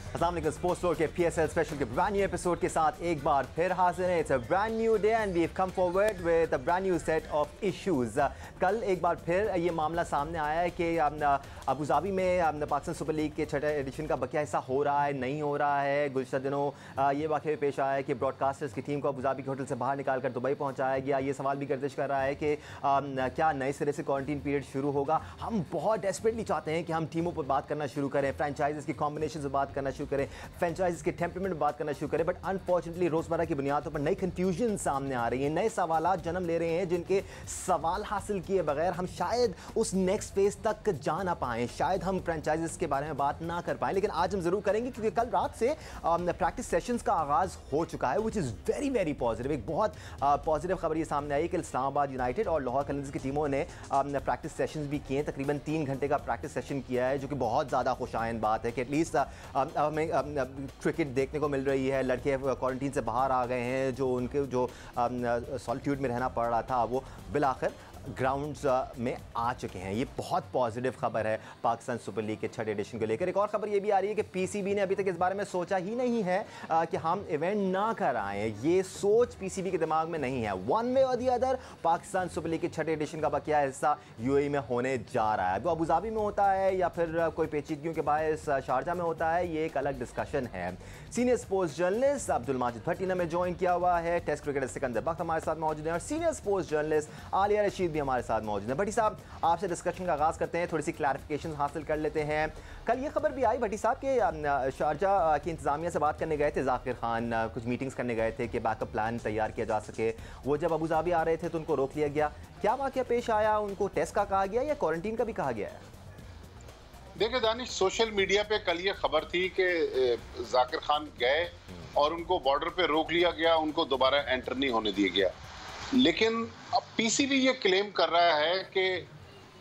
अस्सलाम वालेकुम। Sports floor के PSL स्पेशल के ब्रांड न्यू एपिसोड के साथ एक बार फिर हाजिर हैं। It's a brand new day and we have come forward with a brand new set of issues. कल एक बार फिर ये मामला सामने आया है कि अबू धाबी में पाकिस्तान सुपर लीग के छठे एडिशन का बकिया हिस्सा हो रहा है, नहीं हो रहा है। गुज़श्ता दिनों ये वाक़या पेश आया है कि ब्रॉडकास्टर्स की टीम को अबू धाबी के होटल से बाहर निकाल कर दुबई पहुँचाया गया। ये सवाल भी गर्दिश कर रहा है कि क्या नए सिरे से क्वारंटीन पीरियड शुरू होगा। हम बहुत डेस्परेटली चाहते हैं कि हम टीमों पर बात करना शुरू करें, फ्रेंचाइजीज़ की कॉम्बिनेशन से बात करना शुरू करें, फ्रेंचाइजीज़ के टेम्परामेंट में बात करना शुरू करें। बट अनफॉर्चुनेटली रोज़मर्रा की बुनियादों पर नई कन्फ्यूजन सामने आ रही है, नए सवालात जन्म ले रहे हैं जिनके सवाल हासिल किए बगैर हम शायद उस नेक्स्ट फेज तक जा ना पाएँ, शायद हम फ्रेंचाइजीज़ के बारे में बात ना कर पाएँ। लेकिन आज हम ज़रूर करेंगे क्योंकि कल रात से प्रैक्टिस सेशंस का आगाज़ हो चुका है, which is very very positive. एक बहुत पॉजिटिव खबर ये सामने आई कि इस्लामाबाद यूनाइटेड और लाहौर कलंदर्स की टीमों ने प्रैक्टिस सेशंस भी किए हैं। तकरीबन 3 घंटे का प्रैक्टिस सेशन किया है, जो कि बहुत ज़्यादा खुशाइन बात है कि एटलीस्ट हमें क्रिकेट देखने को मिल रही है। लड़के क्वारंटीन से बाहर आ गए हैं, जो उनके जो सॉलिट्यूड में रहना पड़ रहा था वो बिलाखिर ग्राउंड्स में आ चुके हैं। ये बहुत पॉजिटिव खबर है पाकिस्तान सुपर लीग के छठे एडिशन को लेकर। एक और खबर ये भी आ रही है कि PCB ने अभी तक इस बारे में सोचा ही नहीं है कि हम इवेंट ना कराएं। ये सोच PCB के दिमाग में नहीं है। वन वे और the other Pakistan super league के छठे एडिशन का बकिया हिस्सा UAE में होने जा रहा है। वो अबू धाबी में होता है या फिर कोई पेचीदगियों के बायस शारजा में होता है, ये एक अलग डिस्कशन है। Senior sports journalist Abdul Majid Bhatti ने हमें ज्वाइन किया हुआ है। टेस्ट क्रिकेटर सिकंदर बख्त हमारे साथ मौजूद हैं और senior sports journalist Alia Rashid भी हमारे साथ मौजूद है। भट्टी साहब, आपसे डिस्कशन का आगाज़ करते हैं, थोड़ी सी क्लैरिफिकेशन हासिल कर लेते हैं। कल ये खबर भी आई भट्टी साहब के शारजा की इंतजामिया से बात करने गए थे जाकिर खान, कुछ मीटिंग्स करने गए थे कि बैकअप प्लान तैयार किया जा सके। वो जब अबू धाबी आ रहे थे तो उनको रोक लिया गया। क्या वाक़या पेश आया? उनको टेस्ट का कहा गया या क्वारंटीन का भी कहा गया है? देखिए दानिश, सोशल मीडिया पे कल ये खबर थी कि जाकिर खान गए और उनको बॉर्डर पे रोक लिया गया, उनको दोबारा एंटर नहीं होने दिया गया। लेकिन अब PCB ये क्लेम कर रहा है कि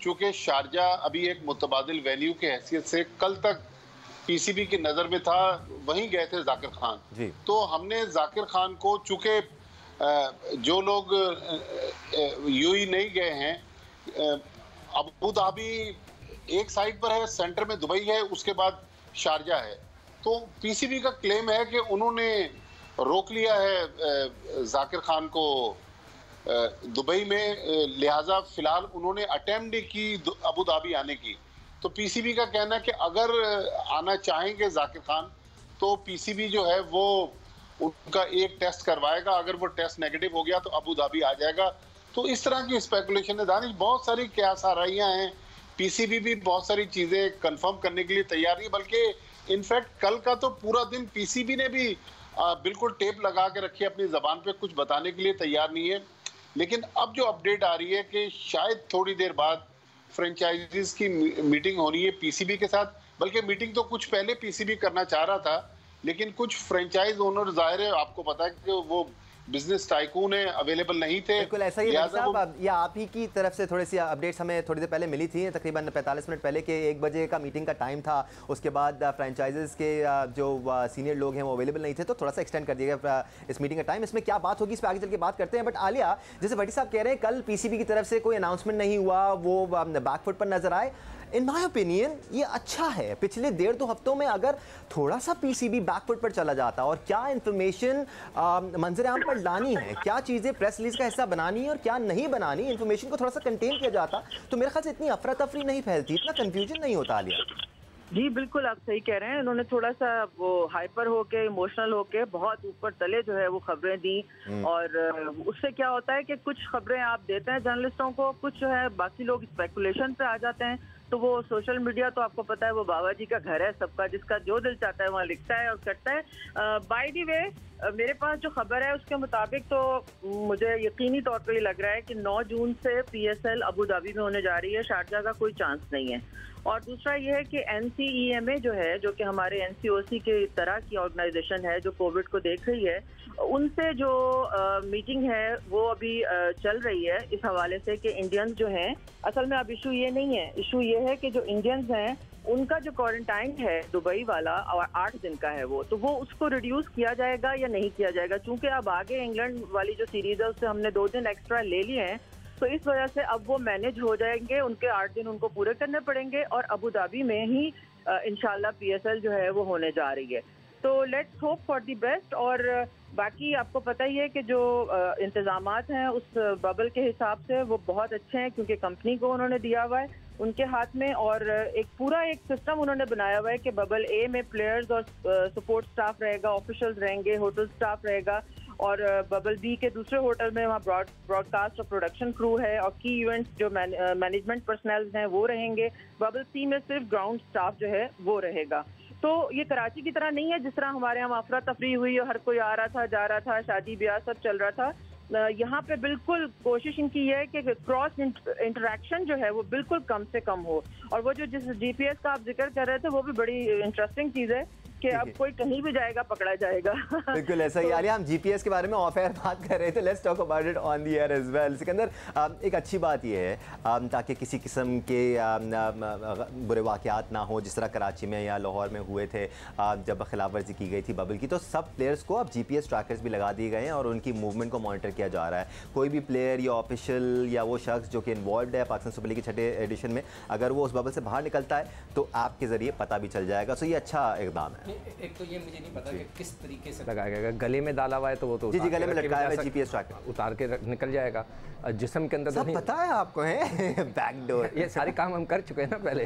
चूंकि शारजा अभी एक मुतबादिल वेन्यू के हैसियत से कल तक PCB की नज़र में था, वहीं गए थे जाकिर खान जी। तो हमने जाकिर खान को, चूंकि जो लोग UAE नहीं गए हैं, अबू धाबी एक साइड पर है, सेंटर में दुबई है, उसके बाद शारजा है। तो PCB का क्लेम है कि उन्होंने रोक लिया है जाकिर खान को दुबई में, लिहाजा फिलहाल उन्होंने अटेम्प्ट नहीं की अबू धाबी आने की। तो PCB का कहना है कि अगर आना चाहेंगे जाकिर खान तो PCB जो है वो उनका एक टेस्ट करवाएगा, अगर वो टेस्ट नेगेटिव हो गया तो अबू धाबी आ जाएगा। तो इस तरह की स्पेकुलेशन है दानिश, बहुत सारी क्यास आ रही हैं। PCB भी बहुत सारी चीज़ें कंफर्म करने के लिए तैयार नहीं, बल्कि इनफैक्ट कल का तो पूरा दिन PCB ने भी बिल्कुल टेप लगा के रखी है, अपनी ज़बान पे कुछ बताने के लिए तैयार नहीं है। लेकिन अब जो अपडेट आ रही है कि शायद थोड़ी देर बाद फ्रेंचाइजीज की मीटिंग होनी है PCB के साथ, बल्कि मीटिंग तो कुछ पहले PCB करना चाह रहा था, लेकिन कुछ फ्रेंचाइज ओनर, जाहिर है आपको पता है कि वो बिजनेस टाइकून है, अवेलेबल नहीं थे। बिल्कुल ऐसा ही है साहब, या आप ही की तरफ से थोड़ी सी अपडेट्स हमें थोड़ी देर पहले मिली थी, तकरीबन 45 मिनट पहले, कि 1 बजे का मीटिंग का टाइम था। उसके बाद फ्रेंचाइजेस के जो सीनियर लोग हैं वो अवेलेबल नहीं थे, तो थोड़ा सा एक्सटेंड कर दिया गया इस मीटिंग का टाइम। इसमें क्या बात होगी इस पर आगे चल के बात करते हैं। बट आलिया, जैसे भट्टी साहब कह रहे हैं कल PCB की तरफ से कोई अनाउंसमेंट नहीं हुआ, वो बैकफुट पर नजर आए। इन माई ओपिनियन ये अच्छा है। पिछले 1.5-2 हफ्तों में अगर थोड़ा सा PCB बैकफुट पर चला जाता और क्या इंफॉर्मेशन मंजर आम पर लानी है, क्या चीज़ें प्रेस रिलीज का हिस्सा बनानी है और क्या नहीं बनानी, इंफॉर्मेशन को थोड़ा सा कंटेन किया जाता, तो मेरे ख्याल से इतनी अफरा तफरी नहीं फैलती, इतना कंफ्यूजन नहीं होता। आलिया जी बिल्कुल, आप सही कह रहे हैं। उन्होंने थोड़ा सा वो हाइपर होके, इमोशनल होके बहुत ऊपर तले जो है वो खबरें दी, और उससे क्या होता है कि कुछ खबरें आप देते हैं जर्नलिस्टों को, कुछ जो है बाकी लोग स्पेकुलेशन पे आ जाते हैं। तो वो सोशल मीडिया तो आपको पता है वो बाबा जी का घर है, सबका जिसका जो दिल चाहता है वहाँ लिखता है और करता है। बाय द वे, मेरे पास जो खबर है उसके मुताबिक तो मुझे यकीनी तौर पर ये लग रहा है कि 9 जून से PSL अबू धाबी में होने जा रही है, शारजा का कोई चांस नहीं है। और दूसरा ये है कि NCEMA जो है, जो कि हमारे NCOC के तरह की ऑर्गेनाइजेशन है जो कोविड को देख रही है, उनसे जो मीटिंग है वो अभी चल रही है इस हवाले से कि इंडियंस जो हैं, असल में अब इशू ये नहीं है, इशू ये है कि जो इंडियंस हैं उनका जो क्वारंटाइन है दुबई वाला, और 8 दिन का है वो, तो वो उसको रिड्यूस किया जाएगा या नहीं किया जाएगा। चूंकि अब आगे इंग्लैंड वाली जो सीरीज है उससे हमने 2 दिन एक्स्ट्रा ले लिए हैं, तो इस वजह से अब वो मैनेज हो जाएंगे, उनके 8 दिन उनको पूरे करने पड़ेंगे और अबू धाबी में ही इंशाल्लाह PSL जो है वो होने जा रही है। तो let's hope for the best. और बाकी आपको पता ही है कि जो इंतजामात हैं उस बबल के हिसाब से वो बहुत अच्छे हैं, क्योंकि कंपनी को उन्होंने दिया हुआ है उनके हाथ में, और एक पूरा एक सिस्टम उन्होंने बनाया हुआ है कि बबल ए में प्लेयर्स और सपोर्ट स्टाफ रहेगा, ऑफिशियल्स रहेंगे, होटल स्टाफ रहेगा, और बबल बी के दूसरे होटल में वहाँ ब्रॉडकास्ट और प्रोडक्शन क्रू है, और की इवेंट्स जो मैनेजमेंट पर्सनल हैं वो रहेंगे। बबल सी में सिर्फ ग्राउंड स्टाफ जो है वो रहेगा। तो ये कराची की तरह नहीं है जिस तरह हमारे यहाँ अफरा तफरी हुई और हर कोई आ रहा था, जा रहा था, शादी ब्याह सब चल रहा था। यहाँ पे बिल्कुल कोशिश इनकी है कि क्रॉस इंटरेक्शन जो है वो बिल्कुल कम से कम हो। और वो जो जिस GPS का आप जिक्र कर रहे थे वो भी बड़ी इंटरेस्टिंग चीज़ है कि अब कोई कहीं भी जाएगा पकड़ा जाएगा। बिल्कुल ऐसा ही। आलिया, हम GPS के बारे में ऑफ एयर बात कर रहे थे, let's talk about it on the air as well. Sikandar, एक अच्छी बात ये है ताकि किसी किस्म के बुरे वाक़यात ना हो, जिस तरह कराची में या लाहौर में हुए थे जब खिलाफ वर्जी की गई थी बबल की, तो सब प्लेयर्स को अब GPS ट्रैकर्स भी लगा दिए गए हैं और उनकी मूवमेंट को मॉनिटर किया जा रहा है। कोई भी प्लेयर या ऑफिशियल या वो शख्स जो कि इन्वॉल्व है पाकिस्तान सुपर लीग के 6ठे एडिशन में, अगर वो उस बबल से बाहर निकलता है तो ऐप के ज़रिए पता भी चल जाएगा। सो ये अच्छा इक़दाम है। एक तो ये मुझे नहीं पता कि किस तरीके से लगाया गया, गले में डाला हुआ है तो वो तो जी गले में लटकाया है GPS ट्रैकर, उतार के निकल जाएगा। जिस्म के अंदर सब पता है आपको है बैकडोर, ये सारे काम हम कर चुके हैं ना पहले।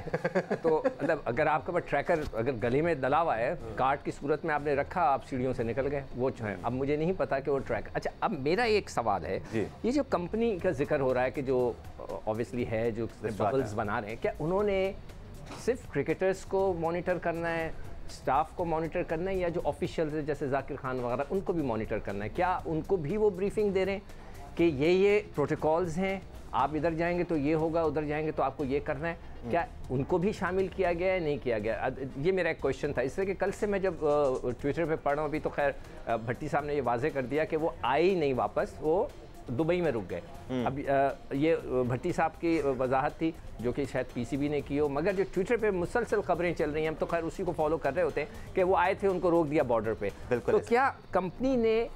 तो मतलब अगर आपके पास ट्रैकर अगर गले में डला हुआ है, कार्ड की सूरत में आपने रखा, आप सीढ़ियों से निकल गए, वो जो है। अब मुझे नहीं पता कि वो ट्रैक। अच्छा, अब मेरा एक सवाल है, ये जो कंपनी का जिक्र हो रहा है कि जो ऑब्वियसली है जो बबल्स बना रहे हैं, क्या उन्होंने सिर्फ क्रिकेटर्स को मॉनिटर करना है, स्टाफ को मॉनिटर करना है, या जो ऑफिशियल्स है जैसे जाकिर खान वगैरह उनको भी मॉनिटर करना है? क्या उनको भी वो ब्रीफिंग दे रहे हैं कि ये प्रोटोकॉल्स हैं, आप इधर जाएंगे तो ये होगा, उधर जाएंगे तो आपको ये करना है? क्या उनको भी शामिल किया गया है, नहीं किया गया? ये मेरा एक क्वेश्चन था, इसलिए कि कल से मैं जब ट्विटर पे पढ़ रहा हूँ, अभी तो खैर भट्टी साहब ने ये वाजे कर दिया कि वो आए ही नहीं वापस, वो दुबई में रुक गए। अब ये भट्टी साहब की वजाहत थी जो कि शायद PCB ने की हो, मगर जो ट्विटर पे मुसलसल खबरें चल रही हैं, हम तो खैर उसी को फॉलो कर रहे होते हैं कि वो आए थे, उनको रोक दिया बॉर्डर पे। तो क्या कंपनी ने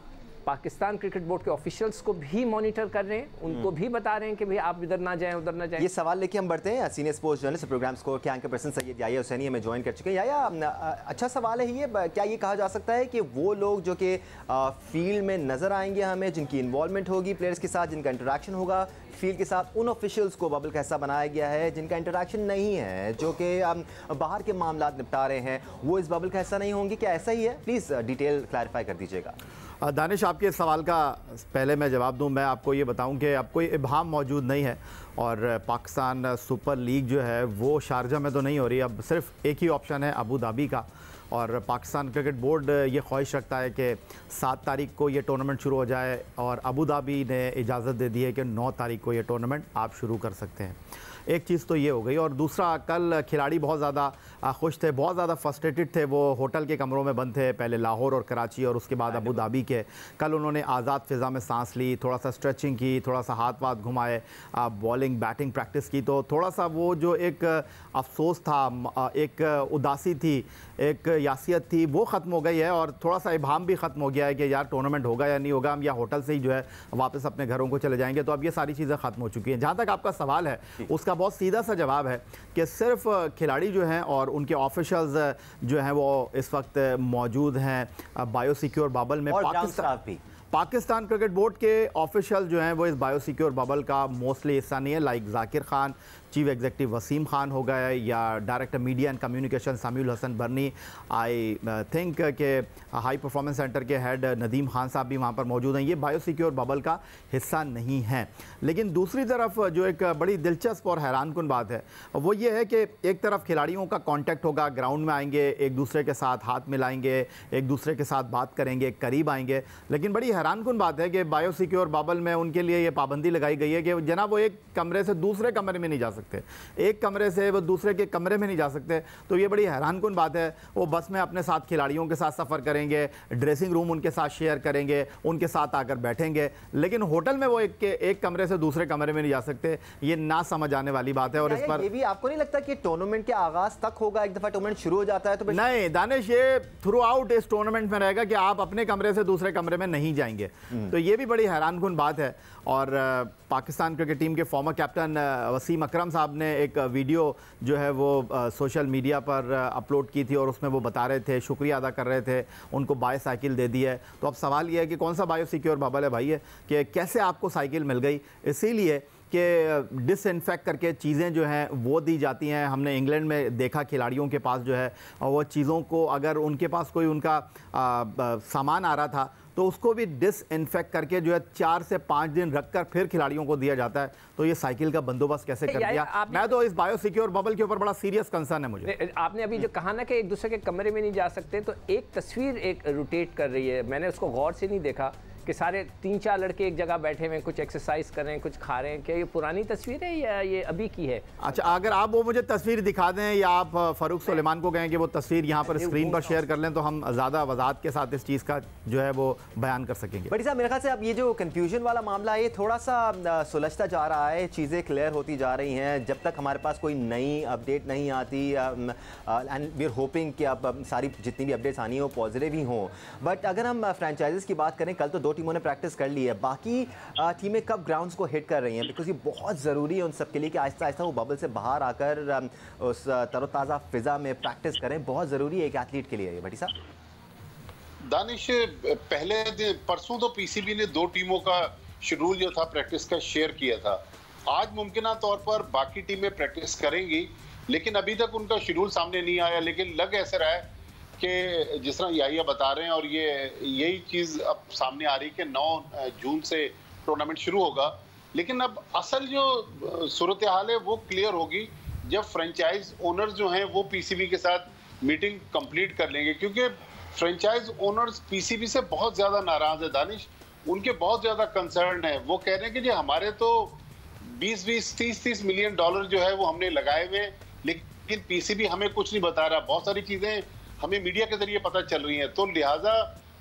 पाकिस्तान क्रिकेट बोर्ड के ऑफिशियल्स को भी मॉनिटर कर रहे हैं, उनको भी बता रहे हैं कि भाई आप इधर ना जाएं, उधर ना जाएं? ये सवाल लेके हम बढ़ते हैं। Senior sports journalist program score के एंकर पर्सन सैयद याया हुसैनी हमें ज्वाइन कर चुके हैं। याया, अच्छा सवाल है ये, क्या ये कहा जा सकता है कि वो लोग जो कि फील्ड में नज़र आएंगे हमें, जिनकी इन्वॉल्वमेंट होगी प्लेयर्स के साथ, जिनका इंटरेक्शन होगा फील्ड के साथ, उन ऑफिशियल्स को बबल का हिस्सा बनाया गया है, जिनका इंटरेक्शन नहीं है, जो कि बाहर के मामला निपटा रहे हैं, वो इस बबल का हिस्सा नहीं होंगे? क्या ऐसा ही है? प्लीज़ डिटेल क्लैरिफाई कर दीजिएगा। दानिश, आपके इस सवाल का पहले मैं जवाब दूं, मैं आपको ये बताऊं कि अब कोई इब्हाम मौजूद नहीं है, और पाकिस्तान सुपर लीग जो है वो शारजा में तो नहीं हो रही। अब सिर्फ एक ही ऑप्शन है अबू धाबी का, और पाकिस्तान क्रिकेट बोर्ड ये ख्वाहिश रखता है कि 7 तारीख को ये टूर्नामेंट शुरू हो जाए, और अबू धाबी ने इजाज़त दे दी है कि 9 तारीख को ये टूर्नामेंट आप शुरू कर सकते हैं। एक चीज़ तो ये हो गई, और दूसरा, कल खिलाड़ी बहुत ज़्यादा खुश थे, बहुत ज़्यादा फ्रस्ट्रेटेड थे। वो होटल के कमरों में बंद थे, पहले लाहौर और कराची और उसके बाद अबू धाबी के। कल उन्होंने आज़ाद फ़िज़ा में सांस ली, थोड़ा सा स्ट्रेचिंग की, थोड़ा सा हाथ वाथ घुमाए, बॉलिंग बैटिंग प्रैक्टिस की, तो थोड़ा सा वो जो एक अफसोस था, एक उदासी थी, एक यासियत थी, वो ख़त्म हो गई है, और थोड़ा सा इब्हाम भी ख़त्म हो गया है कि यार टूर्नामेंट होगा या नहीं होगा, हम या होटल से ही जो है वापस अपने घरों को चले जाएंगे। तो अब ये सारी चीज़ें ख़त्म हो चुकी हैं। जहाँ तक आपका सवाल है उसका बहुत सीधा सा जवाब है कि सिर्फ खिलाड़ी जो हैं और उनके ऑफिशियल्स जो हैं वो इस वक्त मौजूद हैं बायोसिक्योर बबल में। पाकिस्तान क्रिकेट बोर्ड के ऑफिशियल जो हैं वो इस बायोसिक्योर बबल का मोस्टली हिस्सा नहीं है, like Zakir Khan, chief executive Wasim Khan हो गए, या director media and communication Samiul Hasan Barni, I think के हाई परफॉर्मेंस सेंटर के हेड नदीम खान साहब भी वहाँ पर मौजूद हैं। ये बायोसिक्योर बबल का हिस्सा नहीं है। लेकिन दूसरी तरफ जो एक बड़ी दिलचस्प और हैरानकुन बात है वो ये है कि एक तरफ खिलाड़ियों का कॉन्टैक्ट होगा, ग्राउंड में आएंगे, एक दूसरे के साथ हाथ मिलाएंगे, एक दूसरे के साथ बात करेंगे, करीब आएंगे। लेकिन बड़ी हैरानकुन बात है कि बायोसिक्योर बबल में उनके लिए ये पाबंदी लगाई गई है कि जनाब वो एक कमरे से दूसरे कमरे में नहीं जा सकते, एक कमरे से वो दूसरे के कमरे में नहीं जा सकते। तो ये बड़ी हैरानकुन बात है। वो बस में अपने साथ खिलाड़ियों के साथ सफ़र करेंगे, ड्रेसिंग रूम उनके साथ शेयर करेंगे, उनके साथ आकर बैठेंगे, लेकिन होटल में वो एक कमरे से दूसरे कमरे में नहीं जा सकते। ये ना समझ आने वाली बात है। और इस पर ये भी आपको नहीं लगता कि टूर्नामेंट के आगाज तक होगा, एक दफ़ा टूर्नामेंट शुरू हो जाता है तो नहीं दानिश, ये थ्रू आउट इस टूर्नामेंट में रहेगा कि आप अपने कमरे से दूसरे कमरे में नहीं जाएंगे। तो ये भी बड़ी हैरानकुन बात है। और पाकिस्तान क्रिकेट टीम के फॉर्मर कैप्टन वसीम अकरम साहब ने एक वीडियो जो है वो सोशल मीडिया पर अपलोड की थी और उसमें वो बता रहे थे, शुक्रिया अदा कर रहे थे, उनको बायो साइकिल दे दी है। तो अब सवाल ये है कि कौन सा बायो सिक्योर बबल है भाई, है कि कैसे आपको साइकिल मिल गई? इसीलिए कि डिसइंफेक्ट करके चीज़ें जो हैं वो दी जाती हैं। हमने इंग्लैंड में देखा खिलाड़ियों के पास जो है वो चीज़ों को, अगर उनके पास कोई उनका सामान आ रहा था तो उसको भी डिसइंफेक्ट करके जो है 4 से 5 दिन रखकर फिर खिलाड़ियों को दिया जाता है। तो ये साइकिल का बंदोबस्त कैसे कर दिया? मैं तो इस बायो सिक्योर बबल के ऊपर बड़ा सीरियस कंसर्न है मुझे। आपने अभी जो कहा ना कि एक दूसरे के कमरे में नहीं जा सकते, तो एक तस्वीर एक रोटेट कर रही है, मैंने उसको गौर से नहीं देखा कि सारे 3-4 लड़के एक जगह बैठे हुए कुछ एक्सरसाइज कर रहे हैं, कुछ खा रहे हैं। क्या ये पुरानी तस्वीर है या ये अभी की है? अच्छा, अगर आप वो मुझे तस्वीर दिखा दें या आप फ़ारूक सुलेमान को कहें कि वो तस्वीर यहाँ पर स्क्रीन पर शेयर कर लें तो हम ज़्यादा वजाहत के साथ इस चीज़ का जो है वो बयान कर सकेंगे। बड़ी साहब, मेरे ख्याल से अब ये जो कन्फ्यूजन वाला मामला है ये थोड़ा सा सुलझता जा रहा है, चीज़ें क्लियर होती जा रही हैं। जब तक हमारे पास कोई नई अपडेट नहीं आती, एंड वी आर होपिंग कि अब सारी जितनी भी अपडेट्स आनी हो पॉजिटिव ही हों। बट अगर हम फ्रेंचाइजीज़ की बात करें, कल तो 2 टीमों ने प्रैक्टिस कर ली है, बाकी टीमें कब ग्राउंड्स को हिट कर रही हैं? बिकॉज ये बहुत ज़रूरी है उन सब के लिए कि आहिस्ता आहिस्ता वो बबल से बाहर आकर उस तरोताज़ा फिज़ा में प्रैक्टिस करें। बहुत ज़रूरी है एक एथलीट के लिए ये। भट्टी साहब, दानिश, पहले परसों तो पीसीबी ने 2 टीमों का शेड्यूल जो था प्रैक्टिस का शेयर किया था। आज मुमकिन तौर पर बाकी टीमें प्रैक्टिस करेंगी, लेकिन अभी तक उनका शेड्यूल सामने नहीं आया। लेकिन लग ऐसा रहा है कि जिस तरह याहिया बता रहे हैं और यही चीज़ अब सामने आ रही है कि 9 जून से टूर्नामेंट शुरू होगा। लेकिन अब असल जो सूरत हाल है वो क्लियर होगी जब फ्रेंचाइज ओनर्स जो हैं वो पीसीबी के साथ मीटिंग कंप्लीट कर लेंगे, क्योंकि फ्रेंचाइज ओनर्स पीसीबी से बहुत ज़्यादा नाराज़ है दानिश। उनके बहुत ज़्यादा कंसर्न है। वो कह रहे हैं कि जी हमारे तो 20-20, 30-30 मिलियन डॉलर जो है वो हमने लगाए हुए, लेकिन पीसीबी हमें कुछ नहीं बता रहा। बहुत सारी चीज़ें हमें मीडिया के जरिए पता चल रही हैं। तो लिहाजा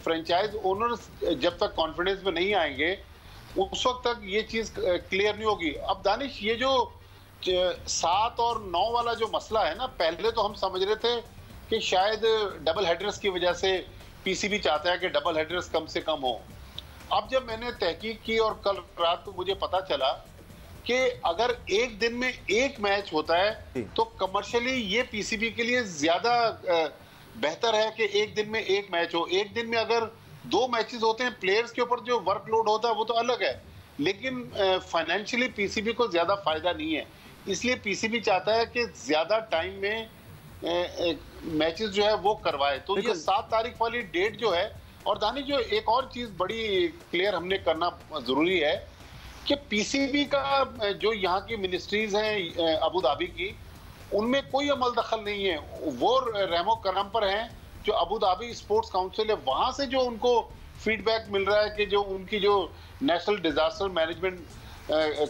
फ्रेंचाइज ओनर्स जब तक कॉन्फिडेंस में नहीं आएंगे उस वक्त तक ये चीज़ क्लियर नहीं होगी। अब दानिश, ये जो 7 और 9 वाला जो मसला है ना, पहले तो हम समझ रहे थे कि शायद डबल हेडर्स की वजह से पीसीबी चाहता है कि डबल हेडर्स कम से कम हो। अब जब मैंने तहकीक की और कल रात को मुझे पता चला कि अगर एक दिन में एक मैच होता है तो कमर्शियली ये पीसीबी के लिए ज्यादा बेहतर है कि एक दिन में एक मैच हो। एक दिन में अगर 2 मैचेस होते हैं, प्लेयर्स के ऊपर जो वर्कलोड होता है वो तो अलग है, लेकिन फाइनेंशियली पीसीबी को ज्यादा फायदा नहीं है। इसलिए पीसीबी चाहता है कि ज्यादा टाइम में मैचेस जो है वो करवाए। तो ये 7 तारीख वाली डेट जो है, और दानिश जो एक और चीज बड़ी क्लियर हमने करना जरूरी है कि पीसीबी का जो यहाँ की मिनिस्ट्रीज हैं अबू धाबी की, उनमें कोई अमल दखल नहीं है। वो रेमो करम पर हैं जो अबू धाबी स्पोर्ट्स काउंसिल है, वहां से जो उनको फीडबैक मिल रहा है कि जो उनकी जो नेशनल डिजास्टर मैनेजमेंट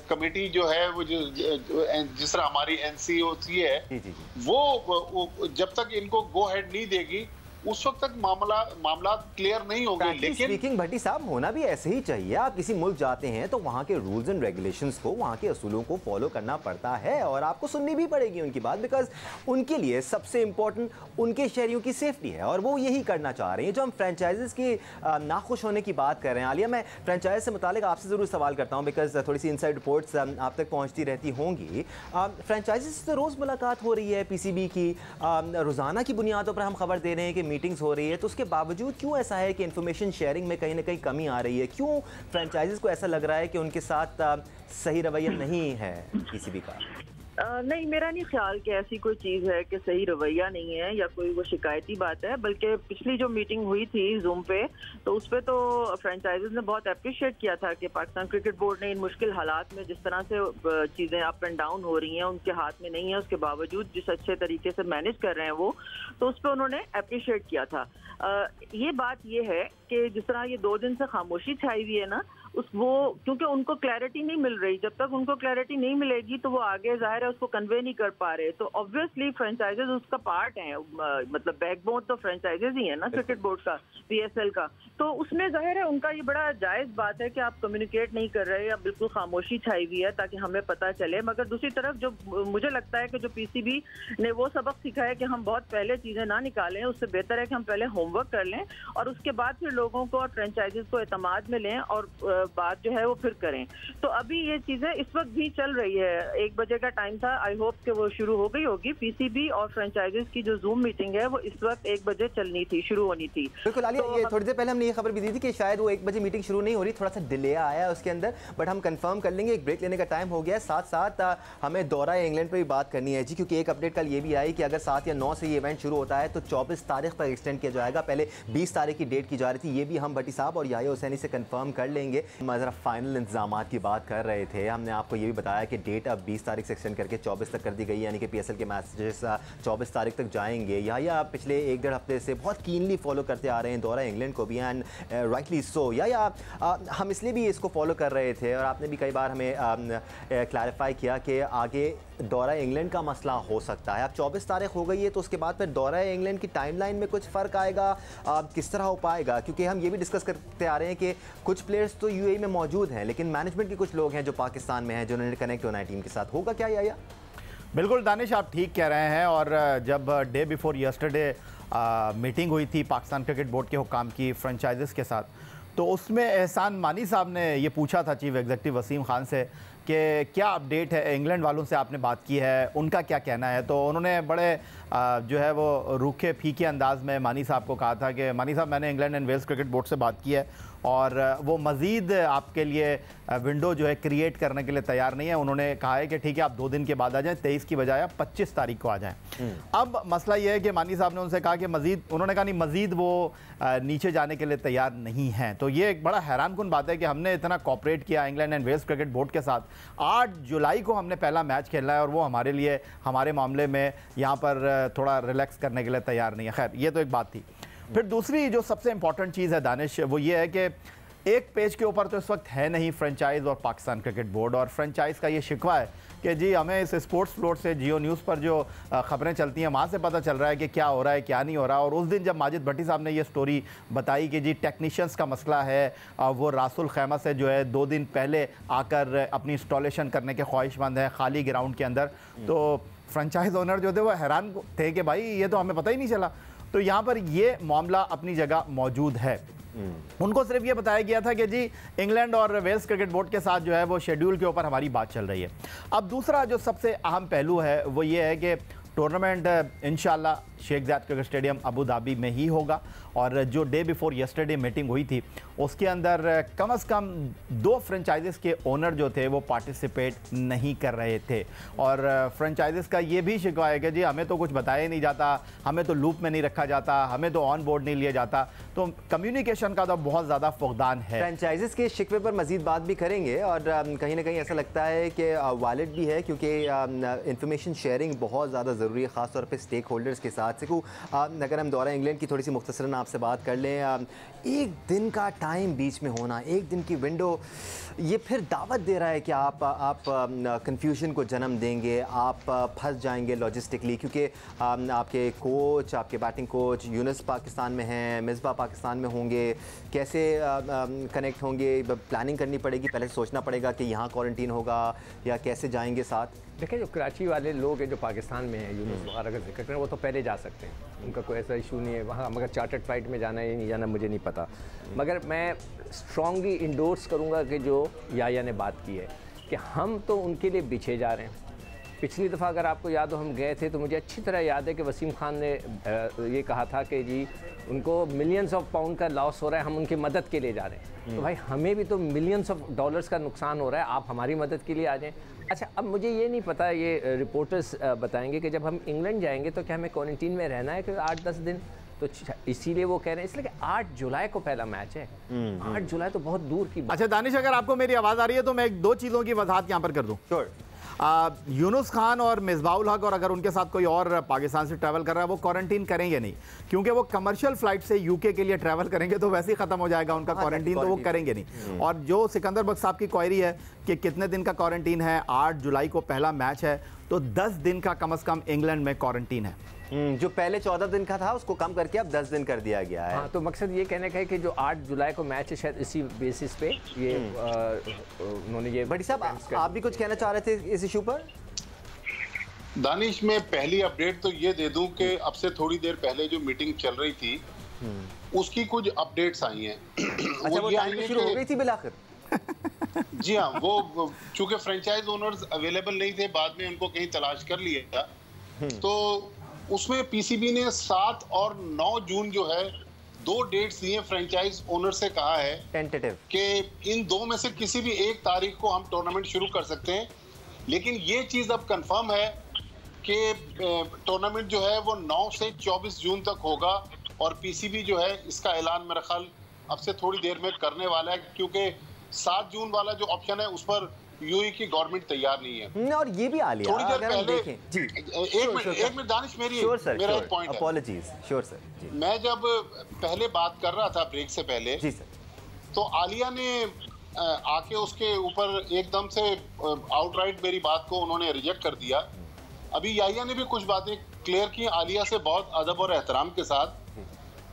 कमेटी जो है वो जिस तरह हमारी एनसीओसी है वो जब तक इनको गो हेड नहीं देगी उस वक्त तक मामला क्लियर नहीं होंगे। लेकिन स्पीकिंग भट्टी साहब, होना भी ऐसे ही चाहिए। आप किसी मुल्क जाते हैं तो वहाँ के रूल्स एंड रेगुलेशंस को, वहाँ के असूलों को फॉलो करना पड़ता है और आपको सुननी भी पड़ेगी उनकी बात, बिकॉज उनके लिए सबसे इंपॉर्टेंट उनके शहरियों की सेफ्टी है और वो यही करना चाह रहे हैं। जो हम फ्रेंचाइजेस की नाखुश होने की बात कर रहे हैं, आलिया, मैं फ्रेंचाइज से मुतालिक आपसे ज़रूर सवाल करता हूँ, बिकॉज थोड़ी सी इनसाइड रिपोर्ट्स आप तक पहुँचती रहती होंगी। फ्रेंचाइजेस से रोज़ मुलाकात हो रही है पीसीबी की, रोज़ाना की बुनियादों पर हम खबर दे रहे हैं कि मीटिंग्स हो रही है, तो उसके बावजूद क्यों ऐसा है कि इंफॉर्मेशन शेयरिंग में कहीं ना कहीं कमी आ रही है? क्यों फ्रेंचाइजीज को ऐसा लग रहा है कि उनके साथ सही रवैया नहीं है पीसीबी का? नहीं, मेरा नहीं ख्याल कि ऐसी कोई चीज़ है कि सही रवैया नहीं है या कोई वो शिकायती बात है। बल्कि पिछली जो मीटिंग हुई थी जूम पे, तो उस पर तो फ्रेंचाइजीज ने बहुत अप्रिशिएट किया था कि पाकिस्तान क्रिकेट बोर्ड ने इन मुश्किल हालात में जिस तरह से चीज़ें अप एंड डाउन हो रही हैं, उनके हाथ में नहीं है, उसके बावजूद जिस अच्छे तरीके से मैनेज कर रहे हैं वो, तो उस पर उन्होंने अप्रिशिएट किया था। ये बात ये है कि जिस तरह ये 2 दिन से खामोशी छाई हुई है ना, क्योंकि उनको क्लैरिटी नहीं मिल रही। जब तक उनको क्लैरिटी नहीं मिलेगी तो वो आगे जाहिर है उसको कन्वे नहीं कर पा रहे। तो ऑब्वियसली फ्रेंचाइजेज उसका पार्ट हैं, मतलब बैकबोन तो फ्रेंचाइजेज ही है ना क्रिकेट बोर्ड का, पीएसएल का। तो उसमें जाहिर है उनका ये बड़ा जायज़ बात है कि आप कम्युनिकेट नहीं कर रहे या बिल्कुल खामोशी छाई हुई है ताकि हमें पता चले। मगर दूसरी तरफ जो मुझे लगता है कि जो पीसीबी ने वो सबक सीखा है कि हम बहुत पहले चीज़ें ना निकालें, उससे बेहतर है कि हम पहले होमवर्क कर लें और उसके बाद फिर लोगों को और फ्रेंचाइजेज को एतमाद में लें और बात जो है वो फिर करें। तो अभी ये चीजें इस वक्त भी चल रही है। 1 बजे का टाइम था, आई होप कि वो शुरू हो गई होगी। पीसीबी और फ्रेंचाइजीज की जो जूम मीटिंग है वो इस वक्त 1 बजे चलनी थी, शुरू होनी थी। बिल्कुल आलिया, ये थोड़ी देर पहले हमने ये खबर भी दी थी कि शायद वो 1 बजे मीटिंग शुरू नहीं हो रही, थोड़ा सा डिले आया है उसके अंदर, बट हम कंफर्म कर लेंगे। एक ब्रेक लेने का टाइम हो गया है। साथ साथ हमें दौरा इंग्लैंड पर भी बात करनी है जी, क्योंकि एक अपडेट कल ये भी आई कि अगर 7 या 9 से ये इवेंट शुरू होता है तो 24 तारीख पर एक्सटेंड किया जाएगा। पहले 20 तारीख की डेट की जा रही थी, ये भी हम भट्टी साहब और याहिया हुसैनी से कंफर्म कर लेंगे। हम ज़रा फाइनल इंतजाम की बात कर रहे थे, हमने आपको ये भी बताया कि डेट अब 20 तारीख से एक्सटेंड करके 24 तक कर दी गई है, यानी कि PSL के मैचेस 24 तारीख तक जाएंगे। याहिया पिछले 1-1.5 हफ्ते से बहुत कीनली फॉलो करते आ रहे हैं दौरा इंग्लैंड को भी, एंड राइटली सो। या हम इसलिए भी इसको फॉलो कर रहे थे और आपने भी कई बार हमें क्लैरिफाई किया कि आगे दौरा इंग्लैंड का मसला हो सकता है। अब 24 तारीख हो गई है तो उसके बाद फिर दौरा इंग्लैंड की टाइमलाइन में कुछ फ़र्क आएगा, किस तरह हो पाएगा? क्योंकि हम ये भी डिस्कस करते आ रहे हैं कि कुछ प्लेयर्स तो UAE में मौजूद हैं, लेकिन मैनेजमेंट के कुछ लोग हैं जो पाकिस्तान में हैं, जिन्होंने कनेक्ट होना है टीम के साथ। होगा क्या या? बिल्कुल दानिश, आप ठीक कह रहे हैं। और जब डे बिफोर यस्टरडे मीटिंग हुई थी पाकिस्तान क्रिकेट बोर्ड के हुक्काम की फ्रेंचाइजीज के साथ, तो उसमें एहसान मानी साहब ने ये पूछा था चीफ एग्जीक्यूटिव वसीम खान से कि क्या अपडेट है, इंग्लैंड वालों से आपने बात की है, उनका क्या कहना है। तो उन्होंने बड़े जो है वो रूखे फीके अंदाज में मानी साहब को कहा था कि मानी साहब, मैंने England and Wales Cricket Board से बात की है और वो मज़ीद आपके लिए विंडो जो है क्रिएट करने के लिए तैयार नहीं है। उन्होंने कहा है कि ठीक है, आप 2 दिन के बाद आ जाएं, 23 की बजाय आप 25 तारीख को आ जाएं। अब मसला ये है कि मानी साहब ने उनसे कहा कि मज़ीद, उन्होंने कहा नहीं, मज़ीद वो नीचे जाने के लिए तैयार नहीं हैं। तो ये एक बड़ा हैरानकुन बात है कि हमने इतना कॉपरेट किया England and Wales Cricket Board के साथ। 8 जुलाई को हमने पहला मैच खेलना है और वो हमारे लिए, हमारे मामले में यहाँ पर थोड़ा रिलैक्स करने के लिए तैयार नहीं है। खैर, ये तो एक बात थी। फिर दूसरी जो सबसे इंपॉर्टेंट चीज़ है दानिश, वो ये है कि एक पेज के ऊपर तो इस वक्त है नहीं फ्रेंचाइज और पाकिस्तान क्रिकेट बोर्ड, और फ्रेंचाइज का ये शिकवा है कि जी हमें इस स्पोर्ट्स फ्लोर से, जियो न्यूज़ पर जो खबरें चलती हैं वहाँ से पता चल रहा है कि क्या हो रहा है क्या नहीं हो रहा। और उस दिन जब माजिद भट्टी साहब ने ये स्टोरी बताई कि जी टेक्नीशियंस का मसला है, वो रासुल खैमा से जो है 2 दिन पहले आकर अपनी इंस्टॉलेशन करने के ख्वाहिशमंद हैं खाली ग्राउंड के अंदर, तो फ्रेंचाइज ओनर जो थे वो हैरान थे कि भाई ये तो हमें पता ही नहीं चला। तो यहाँ पर ये मामला अपनी जगह मौजूद है। उनको सिर्फ ये बताया गया था कि जी इंग्लैंड और वेल्स क्रिकेट बोर्ड के साथ जो है वो शेड्यूल के ऊपर हमारी बात चल रही है। अब दूसरा जो सबसे अहम पहलू है वो ये है कि टूर्नामेंट इंशाल्लाह Sheikh Zayed cricket stadium Abu Dhabi में ही होगा, और जो डे बिफोर यस्टरडे मीटिंग हुई थी उसके अंदर कम से कम 2 फ्रेंचाइजीज़ के ओनर जो थे वो पार्टिसिपेट नहीं कर रहे थे। और फ्रेंचाइजीज़ का ये भी शिकवा है कि जी हमें तो कुछ बताया नहीं जाता, हमें तो लूप में नहीं रखा जाता, हमें तो ऑन बोर्ड नहीं लिया जाता। तो कम्युनिकेशन का तो बहुत ज़्यादा फुकदान है। फ्रेंचाइजीज़ के शिकवे पर मज़ीद बात भी करेंगे, और कहीं ना कहीं ऐसा लगता है कि वैलिड भी है, क्योंकि इंफॉर्मेशन शेयरिंग बहुत ज़्यादा ज़रूरी है, ख़ासतौर पर स्टेक होल्डर्स के साथ। अगर हम दौरा इंग्लैंड की थोड़ी सी मुख्तसरन आपसे बात कर लें, 1 दिन का टाइम बीच में होना, 1 दिन की विंडो, ये फिर दावत दे रहा है कि आप कंफ्यूजन को जन्म देंगे, आप फंस जाएंगे लॉजिस्टिकली, क्योंकि आपके कोच, आपके बैटिंग कोच यूनुस पाकिस्तान में हैं, मिसबा पाकिस्तान में होंगे, कैसे कनेक्ट होंगे, प्लानिंग करनी पड़ेगी, पहले सोचना पड़ेगा कि यहाँ क्वारंटीन होगा या कैसे जाएंगे साथ। देखिए, जो कराची वाले लोग हैं जो पाकिस्तान में हैं, यूनुस वगैरह का जिक्र करें, वो तो पहले जा सकते हैं, उनका कोई ऐसा इशू नहीं है वहाँ। मगर चार्टर्ड फ्लाइट में जाना है नहीं जाना मुझे नहीं पता, मगर मैं स्ट्रॉन्गली इंडोर्स करूँगा कि जो याया ने बात की है कि हम तो उनके लिए पीछे जा रहे हैं। पिछली दफ़ा अगर आपको याद हो हम गए थे तो मुझे अच्छी तरह याद है कि वसीम खान ने ये कहा था कि जी उनको मिलियंस ऑफ पाउंड का लॉस हो रहा है, हम उनकी मदद के लिए जा रहे हैं। तो भाई हमें भी तो मिलियंस ऑफ डॉलर्स का नुकसान हो रहा है, आप हमारी मदद के लिए आ जाएं। अच्छा, अब मुझे ये नहीं पता, ये रिपोर्टर्स बताएंगे कि जब हम इंग्लैंड जाएंगे तो क्या हमें क्वारंटीन में रहना है कि 8-10 दिन, तो इसीलिए वो कह रहे हैं, इसलिए कि 8 जुलाई को पहला मैच है। 8 जुलाई तो बहुत दूर की बात। अच्छा दानिश, अगर आपको मेरी आवाज़ आ रही है तो मैं 2 चीज़ों की वजाहत यहाँ पर कर दूँ। श्योर। यूनुस खान और मिसबाउल हक, और अगर उनके साथ कोई और पाकिस्तान से ट्रैवल कर रहा है, वो क्वारंटीन करेंगे नहीं, क्योंकि वो कमर्शियल फ्लाइट से यूके के लिए ट्रैवल करेंगे तो वैसे ही खत्म हो जाएगा उनका क्वारंटीन, तो वो करेंगे नहीं। और जो सिकंदर बख्श साहब की क्वेरी है कि कितने दिन का क्वारंटीन है, 8 जुलाई को पहला मैच है, तो 10 दिन का कम से कम इंग्लैंड में क्वारंटीन है। जो पहले 14 दिन का था उसको कम करके अब 10 दिन कर दिया गया है। हाँ, तो मकसद ये कहने का है कि जो 8 जुलाई को मैच है शायद इसी बेसिस पे ये उन्होंने ये। भट्टी साहब, आप भी कुछ कहना चाह रहे थे इस इशू पर? दानिश, में पहली अपडेट तो ये दे दूं कि अब से थोड़ी देर पहले जो मीटिंग चल रही थी उसकी कुछ अपडेट्स आई हैं। अच्छा, वो टाइम पे शुरू हो गई थी बिलाखिर? जी हाँ, वो चूंकि फ्रेंचाइज ओनर्स अवेलेबल नहीं थे, बाद में उनको कहीं तलाश कर लिया, तो उसमें पीसीबी ने 7 और 9 जून जो है 2 डेट्स दिए फ्रेंचाइज ओनर से, कहा है टेंटेटिव कि इन 2 में से किसी भी एक तारीख को हम टूर्नामेंट शुरू कर सकते हैं। लेकिन ये चीज़ अब कंफर्म है कि टूर्नामेंट जो है वो 9 से 24 जून तक होगा, और पीसीबी जो है इसका ऐलान मेरा ख्याल अब से थोड़ी देर में करने वाला है, क्योंकि 7 जून वाला जो ऑप्शन है उस पर यूएई की गवर्नमेंट तैयार नहीं है। और ये भी आलिया थोड़ी देर अगर हम पहले देखें जी, एक मिनट दानिश, मेरा एक पॉइंट है। अपॉलजीज, श्योर सर जी। मैं जब पहले बात कर रहा था ब्रेक से पहले जी सर, तो आलिया ने आके उसके ऊपर एकदम से आउटराइट मेरी बात को उन्होंने रिजेक्ट कर दिया। अभी याहिया ने भी कुछ बातें क्लियर की आलिया से बहुत अदब और एहतराम के साथ,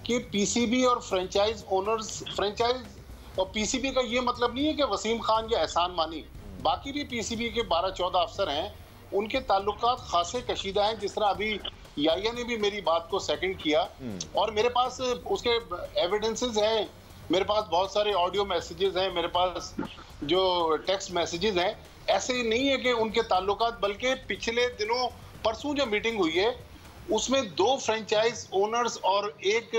कि पीसीबी और फ्रेंचाइज ओनर्स, फ्रेंचाइज और पीसीबी का ये मतलब नहीं है कि वसीम खान या एहसान मानी, बाकी भी पीसीबी के 12-14 अफसर हैं, उनके ताल्लुकात खासे कशीदा हैं। जिस तरह अभी याहिया ने भी मेरी बात को सेकंड किया, और मेरे पास उसके एविडेंसेस हैं, मेरे पास बहुत सारे ऑडियो मैसेजेस हैं, मेरे पास जो टेक्स्ट मैसेजेस हैं। ऐसे नहीं है कि उनके ताल्लुकात, बल्कि पिछले दिनों परसों जो मीटिंग हुई है उसमें 2 फ्रेंचाइज ओनर्स और एक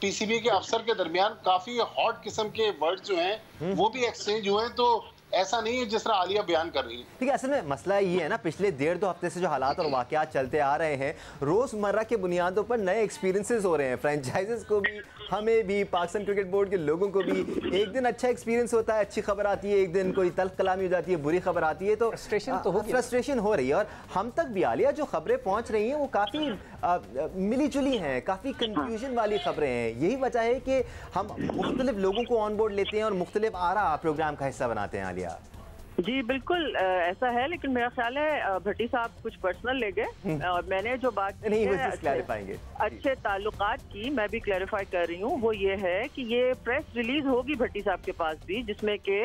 पीसीबी के अफसर के दरमियान काफी हॉट किस्म के वर्ड जो हैं वो भी एक्सचेंज हुए हैं। तो ऐसा नहीं है जिस तरह आलिया बयान कर रही है। ठीक है, असल में मसला ये है ना, पिछले 1.5-2 हफ्ते से जो हालात और वाक़यात चलते आ रहे हैं, रोज़मर्रा के बुनियादों पर नए एक्सपीरियंसेस हो रहे हैं। फ्रेंचाइजेस को भी, हमें भी, पाकिस्तान क्रिकेट बोर्ड के लोगों को भी एक दिन अच्छा एक्सपीरियंस होता है, अच्छी खबर आती है, एक दिन कोई तल्ख कलामी हो जाती है, बुरी खबर आती है, तो फ्रस्ट्रेशन हो रही है। और हम तक भी आलिया जो खबरें पहुँच रही हैं वो काफ़ी मिली जुली हैं, काफ़ी कन्फ्यूजन वाली खबरें हैं। यही वजह है कि हम मुख्तलिफ लोगों को ऑन बोर्ड लेते हैं और मुख्तलिफ आरा प्रोग्राम का हिस्सा बनाते हैं। आलिया जी बिल्कुल ऐसा है, लेकिन मेरा ख्याल है भट्टी साहब कुछ पर्सनल ले गए, और मैंने जो बात की है अच्छे ताल्लुकात की, मैं भी क्लैरिफाई कर रही हूँ, वो ये है कि ये प्रेस रिलीज होगी भट्टी साहब के पास भी, जिसमें कि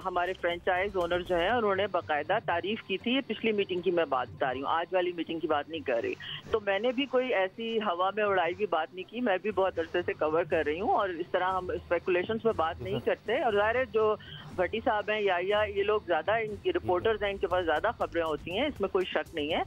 हमारे फ्रेंचाइज ओनर जो हैं उन्होंने बाकायदा तारीफ की थी। ये पिछली मीटिंग की मैं बात बता रही हूँ, आज वाली मीटिंग की बात नहीं कर रही। तो मैंने भी कोई ऐसी हवा में उड़ाई हुई बात नहीं की, मैं भी बहुत अरसे से कवर कर रही हूँ, और इस तरह हम स्पेकुलेशंस में बात नहीं करते। और ज़ाहिर है जो भट्टी साहब हैं या ये लोग ज़्यादा, इनकी रिपोर्टर्स हैं, इनके पास ज़्यादा खबरें होती हैं, इसमें कोई शक नहीं है।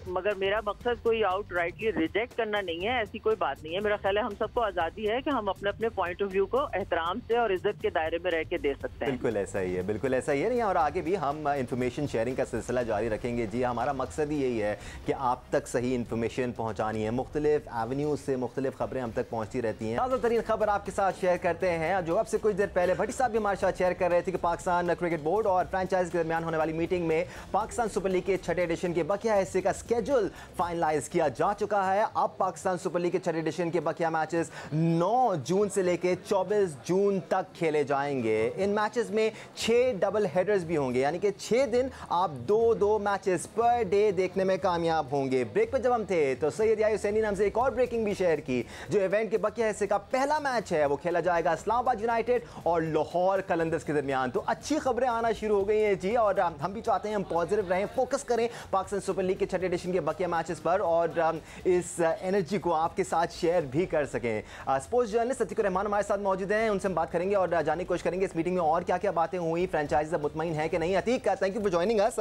मगर मेरा मकसद कोई आउट राइटली रिजेक्ट करना नहीं है, ऐसी कोई बात नहीं है। मेरा ख्याल है हम सबको आज़ादी है कि हम अपने अपने पॉइंट ऑफ व्यू को एहतराम से और इज्जत के दायरे में रह के दे सकते हैं। बिल्कुल ऐसा ही है, बिल्कुल ऐसा ही है। नहीं, और आगे भी हम इंफॉर्मेशन शेयरिंग का सिलसिला जारी रखेंगे। जी, हमारा मकसद ही यही है कि आप तक सही इन्फॉर्मेशन पहुँचानी है। मुख्तलिफ एवेन्यूज़ से मुख्तलिफ खबरें हम तक पहुँचती रहती हैं। ताज़ा तरीन खबर आपके साथ शेयर करते हैं, जो अब से कुछ देर पहले भट्टी साहब भी हमारे साथ शेयर कर रहे थे कि पाकिस्तान क्रिकेट बोर्ड और फ्रेंचाइज के दरमियान होने वाली मीटिंग में पाकिस्तान सुपर लीग के 6ठे एडिशन के बकिया हिस्से का स्केड्यूल फाइनलाइज किया जा चुका है। अब पाकिस्तान सुपर लीग के 6ठे एडिशन के बकिया मैचेस 9 जून से लेकर 24 जून तक खेले जाएंगे। इन मैचेस में 6 डबल हेडर्स भी होंगे, यानी कि 6 दिन आप 2-2 मैचेस पर डे देखने में कामयाब होंगे। ब्रेक पर जब हम थे तो सैयद याहिया हुसैनी नाम से एक और ब्रेकिंग भी शेयर की। जो इवेंट के बकिया हिस्से का पहला मैच है वो खेला जाएगा इस्लामाबाद यूनाइटेड और लाहौर कलंदर्स के दरमियान। तो अच्छी खबरें आना शुरू हो गई हैं जी, और हम भी चाहते हैं हम पॉजिटिव रहें, फोकस करें पाकिस्तान सुपर लीग के 6ठे एडिशन के बकिया मैचेस पर, और इस एनर्जी को आपके साथ शेयर भी कर सकें। स्पोर्ट्स जर्नलिस्ट अतीक रहमान हमारे साथ मौजूद हैं, उनसे हम बात करेंगे और जानने की कोशिश करेंगे इस मीटिंग में और क्या क्या बातें हुई, फ्रेंचाइज मुतमईन है कि नहीं। Atiq, thank you for joining us.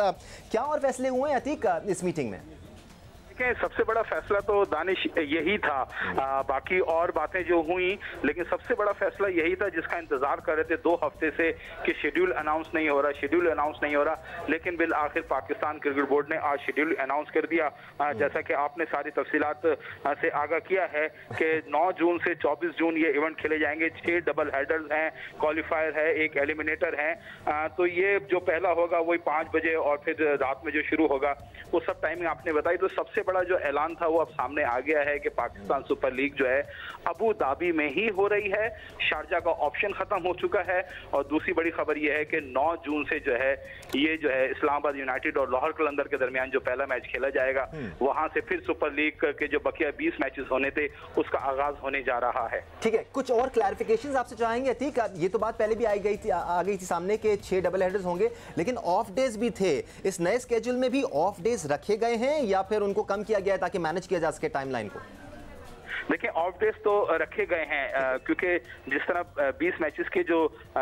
क्या और फैसले हुए हैं अतीक इस मीटिंग में? सबसे बड़ा फैसला तो दानिश यही था, बाकी और बातें जो हुई, लेकिन सबसे बड़ा फैसला यही था जिसका इंतजार कर रहे थे 2 हफ्ते से कि शेड्यूल अनाउंस नहीं हो रहा, लेकिन बिल आखिर पाकिस्तान क्रिकेट बोर्ड ने आज शेड्यूल अनाउंस कर दिया। जैसा कि आपने सारी तफसीलात से आगाह किया है कि 9 जून से 24 जून ये इवेंट खेले जाएंगे। 6 डबल हेडर्स हैं, क्वालिफायर है, एक एलिमिनेटर है। तो ये जो पहला होगा वही 5 बजे और फिर रात में जो शुरू होगा वो सब टाइमिंग आपने बताई। तो सबसे बड़ा जो ऐलान था वो अब सामने आ गया है कि पाकिस्तान सुपर लीग जो है अबू धाबी में ही हो रही है, शारजा का ऑप्शन खत्म हो चुका है। और दूसरी बड़ी खबर ये है कि 9 जून से जो है इस्लामाबाद यूनाइटेड और लाहौर कलंदर के दरमियान जो पहला मैच खेला जाएगा, वहां से फिर सुपर लीग के जो बकिया 20 मैचेस होने थे उसका आगाज होने जा रहा है। ठीक है, कुछ और क्लैरिफिकेशंस आपसे चाहेंगे अतीक। ये तो बात पहले भी आ गई थी सामने के 6 डबल हेडर्स होंगे, लेकिन ऑफ डेज भी थे। इस नए स्केड्यूल में भी ऑफ डेज रखे गए हैं या फिर उनको कम किया गया ताकि मैनेज किया जा सके टाइमलाइन को? देखिए ऑफ डेज तो रखे गए हैं क्योंकि जिस तरह 20 मैचेस के जो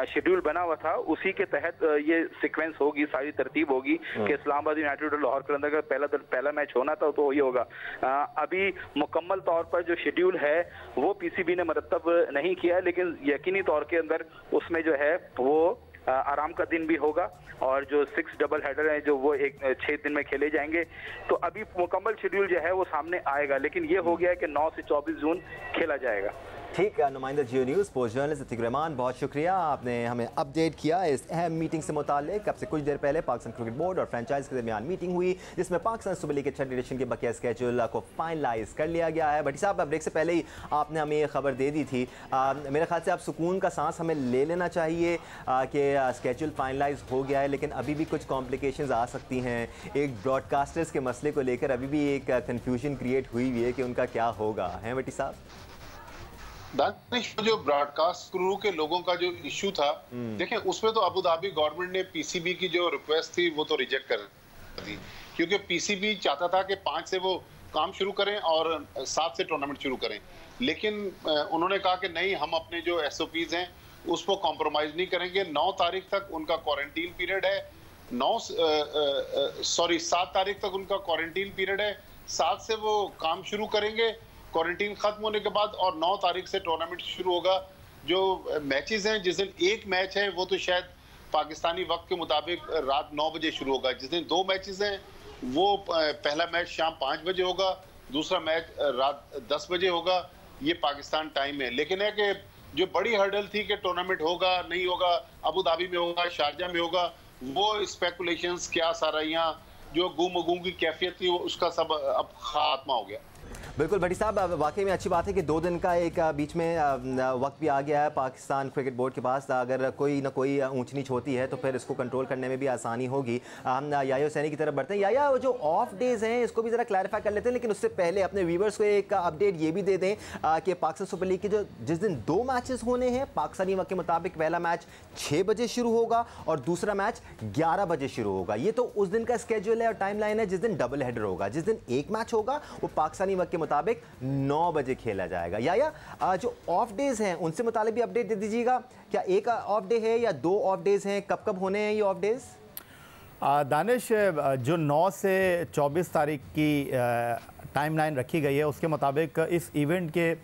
शेड्यूल बना हुआ था उसी के तहत ये सीक्वेंस होगी, सारी तरतीब होगी कि इस्लामाबाद यूनाइटेड और लाहौर कलंदर का पहला मैच होना था तो ये होगा। अभी मुकम्मल तौर पर जो शेड्यूल है वो पीसीबी ने मरतब नहीं किया, लेकिन यकीनी तौर के अंदर उसमें जो है वो आराम का दिन भी होगा और जो 6 डबल हेडर हैं जो वो 6 दिन में खेले जाएंगे। तो अभी मुकम्मल शेड्यूल जो है वो सामने आएगा, लेकिन ये हो गया है कि 9 से 24 जून खेला जाएगा। ठीक है, नुमाइंदा जियो न्यूज़ पोस्ट जर्नलिस्ट अतीक रहमान, बहुत शुक्रिया, आपने हमें अपडेट किया इस अहम मीटिंग से मुताल्लिक। अब से कुछ देर पहले पाकिस्तान क्रिकेट बोर्ड और फ्रेंचाइज के दरमियान मीटिंग हुई जिसमें पाकिस्तान सुपर लीग के 6 एडिशन के बकिया स्केड्यूल को फाइनलाइज कर लिया गया है। भट्टी साहब, ब्रेक से पहले ही आपने हमें ये खबर दे दी थी, मेरे ख्याल से आप सुकून का सांस हमें ले लेना चाहिए कि स्केड्यूल फाइनलाइज हो गया है, लेकिन अभी भी कुछ कॉम्प्लिकेशंस आ सकती हैं। एक ब्रॉडकास्टर्स के मसले को लेकर अभी भी एक कन्फ्यूजन क्रिएट हुई हुई है कि उनका क्या होगा, हैं भट्टी साहब? दानिश, जो ब्रॉडकास्ट क्रू के लोगों का जो इशू था, देखें उसमें तो अबू धाबी गवर्नमेंट ने पीसीबी की जो रिक्वेस्ट थी वो तो रिजेक्ट कर दी, क्योंकि पीसीबी चाहता था कि 5 से वो काम शुरू करें और 7 से टूर्नामेंट शुरू करें, लेकिन उन्होंने कहा कि नहीं, हम अपने जो एसओपीज हैं उस पर कॉम्प्रोमाइज नहीं करेंगे। 9 तारीख तक उनका क्वारंटीन पीरियड है, 7 तारीख तक उनका क्वारंटीन पीरियड है, 7 से वो काम शुरू करेंगे क्वारंटीन खत्म होने के बाद, और 9 तारीख से टूर्नामेंट शुरू होगा। जो मैचेस हैं, जिस दिन एक मैच है वो तो शायद पाकिस्तानी वक्त के मुताबिक रात 9 बजे शुरू होगा। जिस दिन 2 मैचेस हैं वो पहला मैच शाम 5 बजे होगा, दूसरा मैच रात 10 बजे होगा, ये पाकिस्तान टाइम है। लेकिन है कि जो बड़ी हर्डल थी कि टूर्नामेंट होगा नहीं होगा, अबू धाबी में होगा, शारजा में होगा, वो स्पेकुलेशंस क्या सारा यहाँ जो गुम की कैफियत थी उसका सब अब खात्मा हो गया। बिल्कुल भट्टी साहब, वाकई में अच्छी बात है कि 2 दिन का एक बीच में वक्त भी आ गया है पाकिस्तान क्रिकेट बोर्ड के पास। अगर कोई ना कोई ऊंच नीच होती है तो फिर इसको कंट्रोल करने में भी आसानी होगी। हम याया हुसैनी की तरफ बढ़ते हैं। याया, जो ऑफ डेज़ हैं इसको भी ज़रा क्लैरिफाई कर लेते हैं, लेकिन उससे पहले अपने व्यूवर्स को एक अपडेट ये भी दे दें कि पाकिस्तान सुपर लीग के जिस दिन 2 मैचेस होने हैं, पाकिस्तानी वक्त के मुताबिक पहला मैच 6 बजे शुरू होगा और दूसरा मैच 11 बजे शुरू होगा। ये तो उस दिन का स्केड्यूल है और टाइम लाइन है जिस दिन डबल हेडर होगा। जिस दिन एक मैच होगा वो पाकिस्तानी वक्त के मुताबिक 9 बजे खेला जाएगा। या जो ऑफ डेज हैं उनसे मुतालिक भी अपडेट दे दीजिएगा, क्या एक ऑफ डे है या 2 ऑफ डेज हैं, कब कब होने हैं ये ऑफ डेज? दानिश, जो 9 से 24 तारीख की टाइमलाइन रखी गई है उसके मुताबिक इस इवेंट के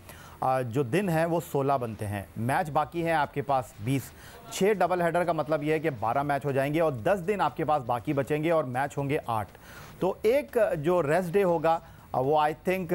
जो दिन हैं वो 16 बनते हैं। मैच बाकी हैं आपके पास 20। 6 डबल हेडर का मतलब ये है कि 12 मैच हो जाएंगे और 10 दिन आपके पास बाकी बचेंगे और मैच होंगे 8। तो एक जो रेस्ट डे होगा वो I think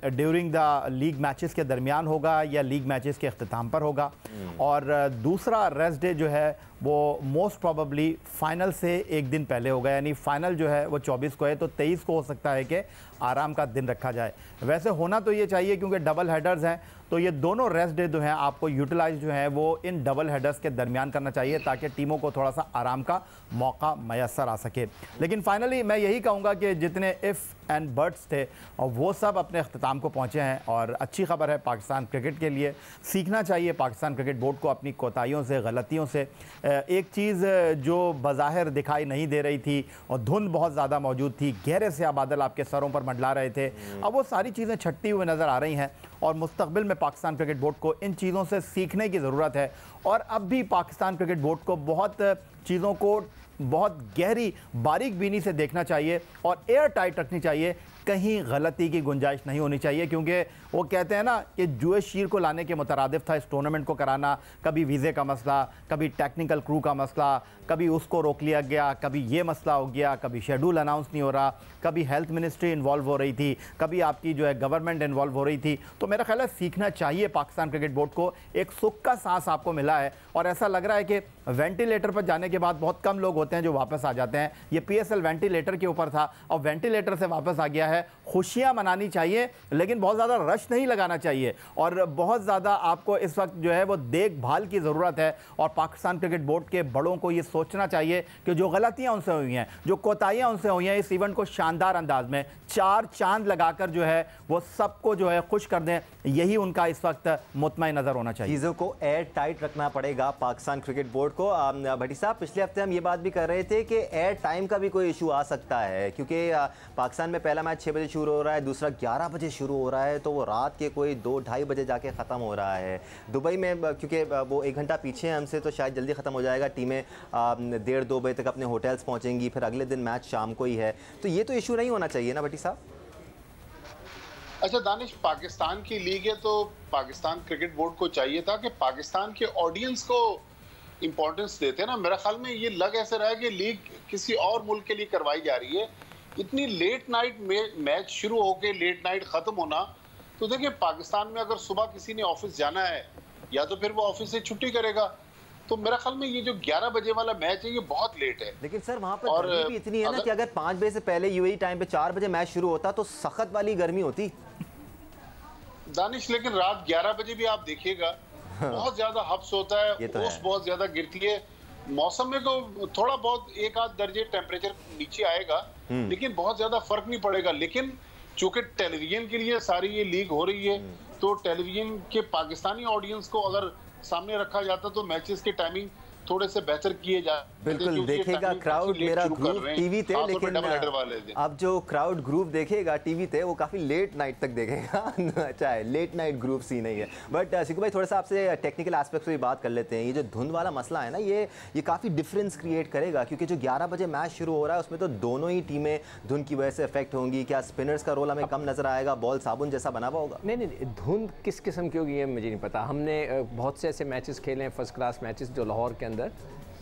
during the league matches के दरमियान होगा या लीग मैचेस के अख्ताम पर होगा, और दूसरा रेस्ट डे जो है वो मोस्ट प्रोबेबली फाइनल से एक दिन पहले होगा। यानी फाइनल जो है वो 24 को है तो 23 को हो सकता है कि आराम का दिन रखा जाए। वैसे होना तो ये चाहिए क्योंकि डबल हेडर्स हैं, तो ये दोनों रेस्ट डे जो हैं आपको यूटिलाइज जो है वो इन डबल हेडर्स के दरमियान करना चाहिए ताकि टीमों को थोड़ा सा आराम का मौका मैसर आ सके। लेकिन फाइनली मैं यही कहूँगा कि जितने इफ़ एंड बट्स थे और वो सब अपने अख्ताम को पहुँचे हैं और अच्छी खबर है पाकिस्तान क्रिकेट के लिए। सीखना चाहिए पाकिस्तान क्रिकेट बोर्ड को अपनी कोताहियों से, गलतियों से। एक चीज़ जो बज़ाहिर दिखाई नहीं दे रही थी और धुंध बहुत ज़्यादा मौजूद थी, गहरे से बादल आपके सरों पर मंडला रहे थे, अब वो सारी चीज़ें छटती हुई नज़र आ रही हैं और मुस्तक़बिल में पाकिस्तान क्रिकेट बोर्ड को इन चीज़ों से सीखने की ज़रूरत है। और अब भी पाकिस्तान क्रिकेट बोर्ड को बहुत चीज़ों को बहुत गहरी बारीक बीनी से देखना चाहिए और एयर टाइट रखनी चाहिए, कहीं गलती की गुंजाइश नहीं होनी चाहिए। क्योंकि वो कहते हैं ना कि जुए शीर को लाने के मुतरादिफ था इस टूर्नामेंट को कराना। कभी वीज़े का मसला, कभी टेक्निकल क्रू का मसला, कभी उसको रोक लिया गया, कभी ये मसला हो गया, कभी शेड्यूल अनाउंस नहीं हो रहा, कभी हेल्थ मिनिस्ट्री इन्वॉल्व हो रही थी, कभी आपकी जो है गवर्नमेंट इन्वॉल्व हो रही थी। तो मेरा ख्याल है सीखना चाहिए पाकिस्तान क्रिकेट बोर्ड को। एक सुख का सांस आपको मिला है और ऐसा लग रहा है कि वेंटिलेटर पर जाने के बाद बहुत कम लोग होते हैं जो वापस आ जाते हैं। ये PSL वेंटिलेटर के ऊपर था और वेंटिलेटर से वापस आ गया है। खुशियां मनानी चाहिए लेकिन बहुत ज़्यादा रश नहीं लगाना चाहिए और बहुत ज़्यादा आपको इस वक्त जो है वो देखभाल की ज़रूरत है। और पाकिस्तान क्रिकेट बोर्ड के बड़ों को ये सोचना चाहिए कि जो गलतियां उनसे हुई हैं, जो कोताहियां उनसे हुई हैं, इस इवेंट को शानदार अंदाज में 4 चांद लगाकर जो है वो सबको जो है खुश कर दें। यही उनका इस वक्त मुतमईन नज़र होना चाहिए। चीज़ों को एयर टाइट रखना पड़ेगा पाकिस्तान क्रिकेट बोर्ड को। भट्टी साहब, पिछले हफ्ते हम ये बात भी कर रहे थे कि एयर टाइम का भी कोई इशू आ सकता है, क्योंकि पाकिस्तान में पहला मैच 6 बजे शुरू हो रहा है, दूसरा 11 बजे शुरू हो रहा है, तो वो रात के कोई 2-2:30 बजे जाके ख़त्म हो रहा है। दुबई में क्योंकि वो 1 घंटा पीछे है हमसे, तो शायद जल्दी ख़त्म हो जाएगा। टीमें 1:30-2 बजे तक अपने होटल्स पहुँचेंगी, फिर अगले दिन मैच शाम को ही है, तो ये तो इशू नहीं होना चाहिए ना भट्टी साहब? अच्छा दानिश, पाकिस्तान की लीग है तो पाकिस्तान क्रिकेट बोर्ड को चाहिए था कि पाकिस्तान के ऑडियंस को इंपॉर्टेंस देते ना। मेरा ख्याल में ये लग ऐसे रहा है कि लीग किसी और मुल्क के लिए करवाई जा रही है। इतनी लेट नाइट मैच शुरू होके लेट नाइट खत्म होना, तो देखिए पाकिस्तान में अगर सुबह किसी ने ऑफिस जाना है या तो फिर वो ऑफिस से छुट्टी करेगा, तो मेरा ख्याल में ये जो 11 बजे वाला मैच है ये बहुत लेट है। लेकिन सर वहाँ पर गर्मी भी इतनी है ना कि अगर 5 बजे से पहले यूएई टाइम पे 4 बजे मैच शुरू होता तो सख्त वाली गर्मी होती दानिश। लेकिन रात 11 बजे भी आप देखिएगा बहुत ज्यादा हब्स होता है, ओस बहुत ज्यादा गिरती है। मौसम में तो थोड़ा बहुत 1-8 दर्जे टेम्परेचर नीचे आएगा, लेकिन बहुत ज्यादा फर्क नहीं पड़ेगा। लेकिन चूंकि टेलीविजन के लिए सारी ये लीग हो रही है, तो टेलीविजन के पाकिस्तानी ऑडियंस को अगर सामने रखा जाता तो मैचेस की टाइमिंग थोड़े से बेहतर किए जा। बिल्कुल देखेगा क्राउड, मेरा ग्रुप टीवी थे, लेकिन अब जो क्राउड ग्रुप देखेगा टीवी थे वो काफ़ी लेट नाइट तक देखेगा। अच्छा है, लेट नाइट ग्रुप सी नहीं है। बट सिकू भाई, थोड़ा सा आपसे टेक्निकल एस्पेक्ट से भी बात कर लेते हैं। ये जो धुंध वाला मसला है ना, ये काफ़ी डिफरेंस क्रिएट करेगा, क्योंकि जो 11 बजे मैच शुरू हो रहा है उसमें तो दोनों ही टीमें धुंध की वजह से इफेक्ट होंगी। क्या स्पिनर्स का रोल हमें कम नजर आएगा? बॉल साबुन जैसा बना हुआ होगा? नहीं, धुंध किस किस्म की होगी ये मुझे नहीं पता। हमने बहुत से ऐसे मैचेस खेले हैं, फर्स्ट क्लास मैचेस जो लाहौर के अंदर,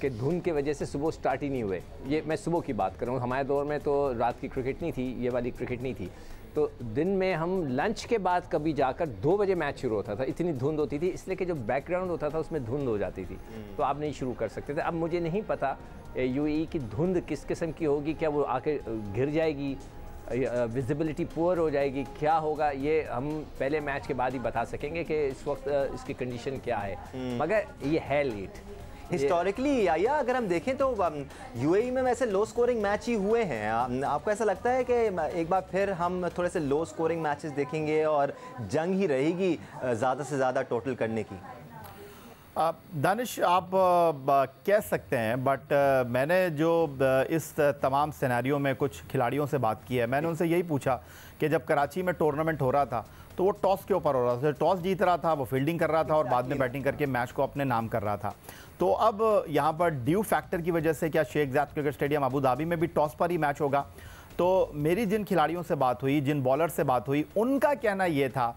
कि धुंध की वजह से सुबह स्टार्ट ही नहीं हुए। ये मैं सुबह की बात कर रहा हूँ, हमारे दौर में तो रात की क्रिकेट नहीं थी, ये वाली क्रिकेट नहीं थी। तो दिन में हम लंच के बाद कभी जाकर 2 बजे मैच शुरू होता था, इतनी धुंध होती थी, इसलिए कि जो बैकग्राउंड होता था उसमें धुंध हो जाती थी, तो आप नहीं शुरू कर सकते थे। अब मुझे नहीं पता यूएई की धुंध किस किस्म की होगी, क्या वो आके गिर जाएगी, विजिबिलिटी पुअर हो जाएगी, क्या होगा, ये हम पहले मैच के बाद ही बता सकेंगे कि इस वक्त इसकी कंडीशन क्या है। मगर ये है लेट हिस्टोरिकली। या अगर हम देखें तो यूएई में वैसे लो स्कोरिंग मैच ही हुए हैं। आपको ऐसा लगता है कि एक बार फिर हम थोड़े से लो स्कोरिंग मैचेस देखेंगे और जंग ही रहेगी ज़्यादा से ज़्यादा टोटल करने की? दानिश, आप कह सकते हैं, बट मैंने जो इस तमाम सिनेरियो में कुछ खिलाड़ियों से बात की है, मैंने उनसे यही पूछा कि जब कराची में टूर्नामेंट हो रहा था तो वो टॉस के ऊपर हो रहा था, टॉस जीत रहा था, वो फील्डिंग कर रहा था और बाद में बैटिंग करके मैच को अपने नाम कर रहा था। तो अब यहाँ पर ड्यू फैक्टर की वजह से क्या Sheikh Zayed cricket stadium Abu Dhabi में भी टॉस पर ही मैच होगा? तो मेरी जिन खिलाड़ियों से बात हुई, जिन बॉलर से बात हुई, उनका कहना ये था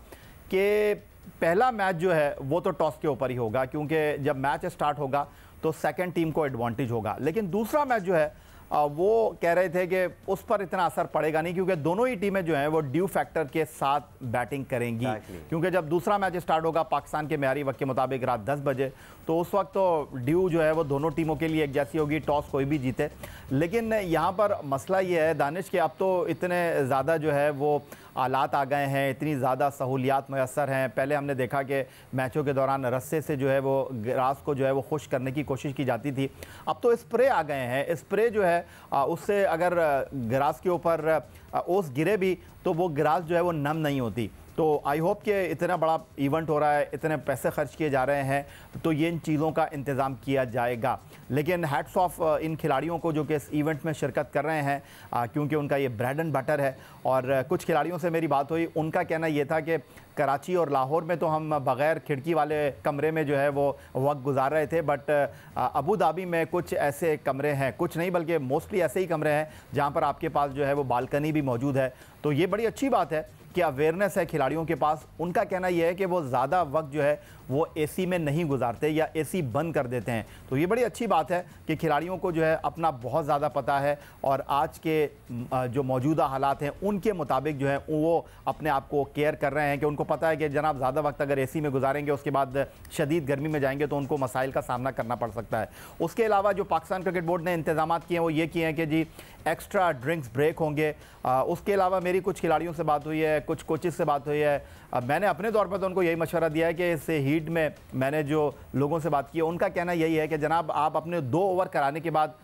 कि पहला मैच जो है वो तो टॉस के ऊपर ही होगा, क्योंकि जब मैच स्टार्ट होगा तो सेकंड टीम को एडवांटेज होगा। लेकिन दूसरा मैच जो है वो कह रहे थे कि उस पर इतना असर पड़ेगा नहीं, क्योंकि दोनों ही टीमें जो हैं वो ड्यू फैक्टर के साथ बैटिंग करेंगी। क्योंकि जब दूसरा मैच स्टार्ट होगा पाकिस्तान के म्यारी वक्त के मुताबिक रात 10 बजे, तो उस वक्त तो ड्यू जो है वो दोनों टीमों के लिए एक जैसी होगी, टॉस कोई भी जीते। लेकिन यहाँ पर मसला ये है दानिश कि अब तो इतने ज़्यादा जो है वो आलात आ गए हैं, इतनी ज़्यादा सहूलियात मैसर हैं। पहले हमने देखा कि मैचों के दौरान रस्से से जो है वो ग्रास को जो है वो खुश करने की कोशिश की जाती थी, अब तो स्प्रे आ गए हैं। स्प्रे जो है उससे अगर ग्रास के ऊपर ओस गिरे भी तो वो ग्रास जो है वो नम नहीं होती। तो आई होप कि इतना बड़ा इवेंट हो रहा है, इतने पैसे खर्च किए जा रहे हैं, तो ये इन चीज़ों का इंतज़ाम किया जाएगा। लेकिन हैट्स ऑफ इन खिलाड़ियों को जो कि इस इवेंट में शिरकत कर रहे हैं, क्योंकि उनका ये ब्रेड एंड बटर है। और कुछ खिलाड़ियों से मेरी बात हुई, उनका कहना ये था कि कराची और लाहौर में तो हम बग़ैर खिड़की वाले कमरे में जो है वो वक्त गुजार रहे थे, बट अबू धाबी में कुछ ऐसे कमरे हैं, कुछ नहीं बल्कि मोस्टली ऐसे ही कमरे हैं जहाँ पर आपके पास जो है वो बालकनी भी मौजूद है। तो ये बड़ी अच्छी बात है कि अवेयरनेस है खिलाड़ियों के पास। उनका कहना यह है कि वो ज़्यादा वक्त जो है वो एसी में नहीं गुजारते या एसी बंद कर देते हैं। तो ये बड़ी अच्छी बात है कि खिलाड़ियों को जो है अपना बहुत ज़्यादा पता है और आज के जो मौजूदा हालात हैं उनके मुताबिक जो है वो अपने आप को केयर कर रहे हैं, कि उनको पता है कि जनाब ज़्यादा वक्त अगर एसी में गुजारेंगे उसके बाद शदीद गर्मी में जाएंगे तो उनको मसाइल का सामना करना पड़ सकता है। उसके अलावा जो पाकिस्तान क्रिकेट बोर्ड ने इंतजाम किए हैं वो ये किए हैं कि जी एक्स्ट्रा ड्रिंक्स ब्रेक होंगे। उसके अलावा मेरी कुछ खिलाड़ियों से बात हुई है, कुछ कोचेस से बात हुई है। मैंने अपने तौर पर तो उनको यही मशवरा दिया है कि इस हीट में मैंने जो लोगों से बात की है उनका कहना यही है कि जनाब आप अपने 2 ओवर कराने के बाद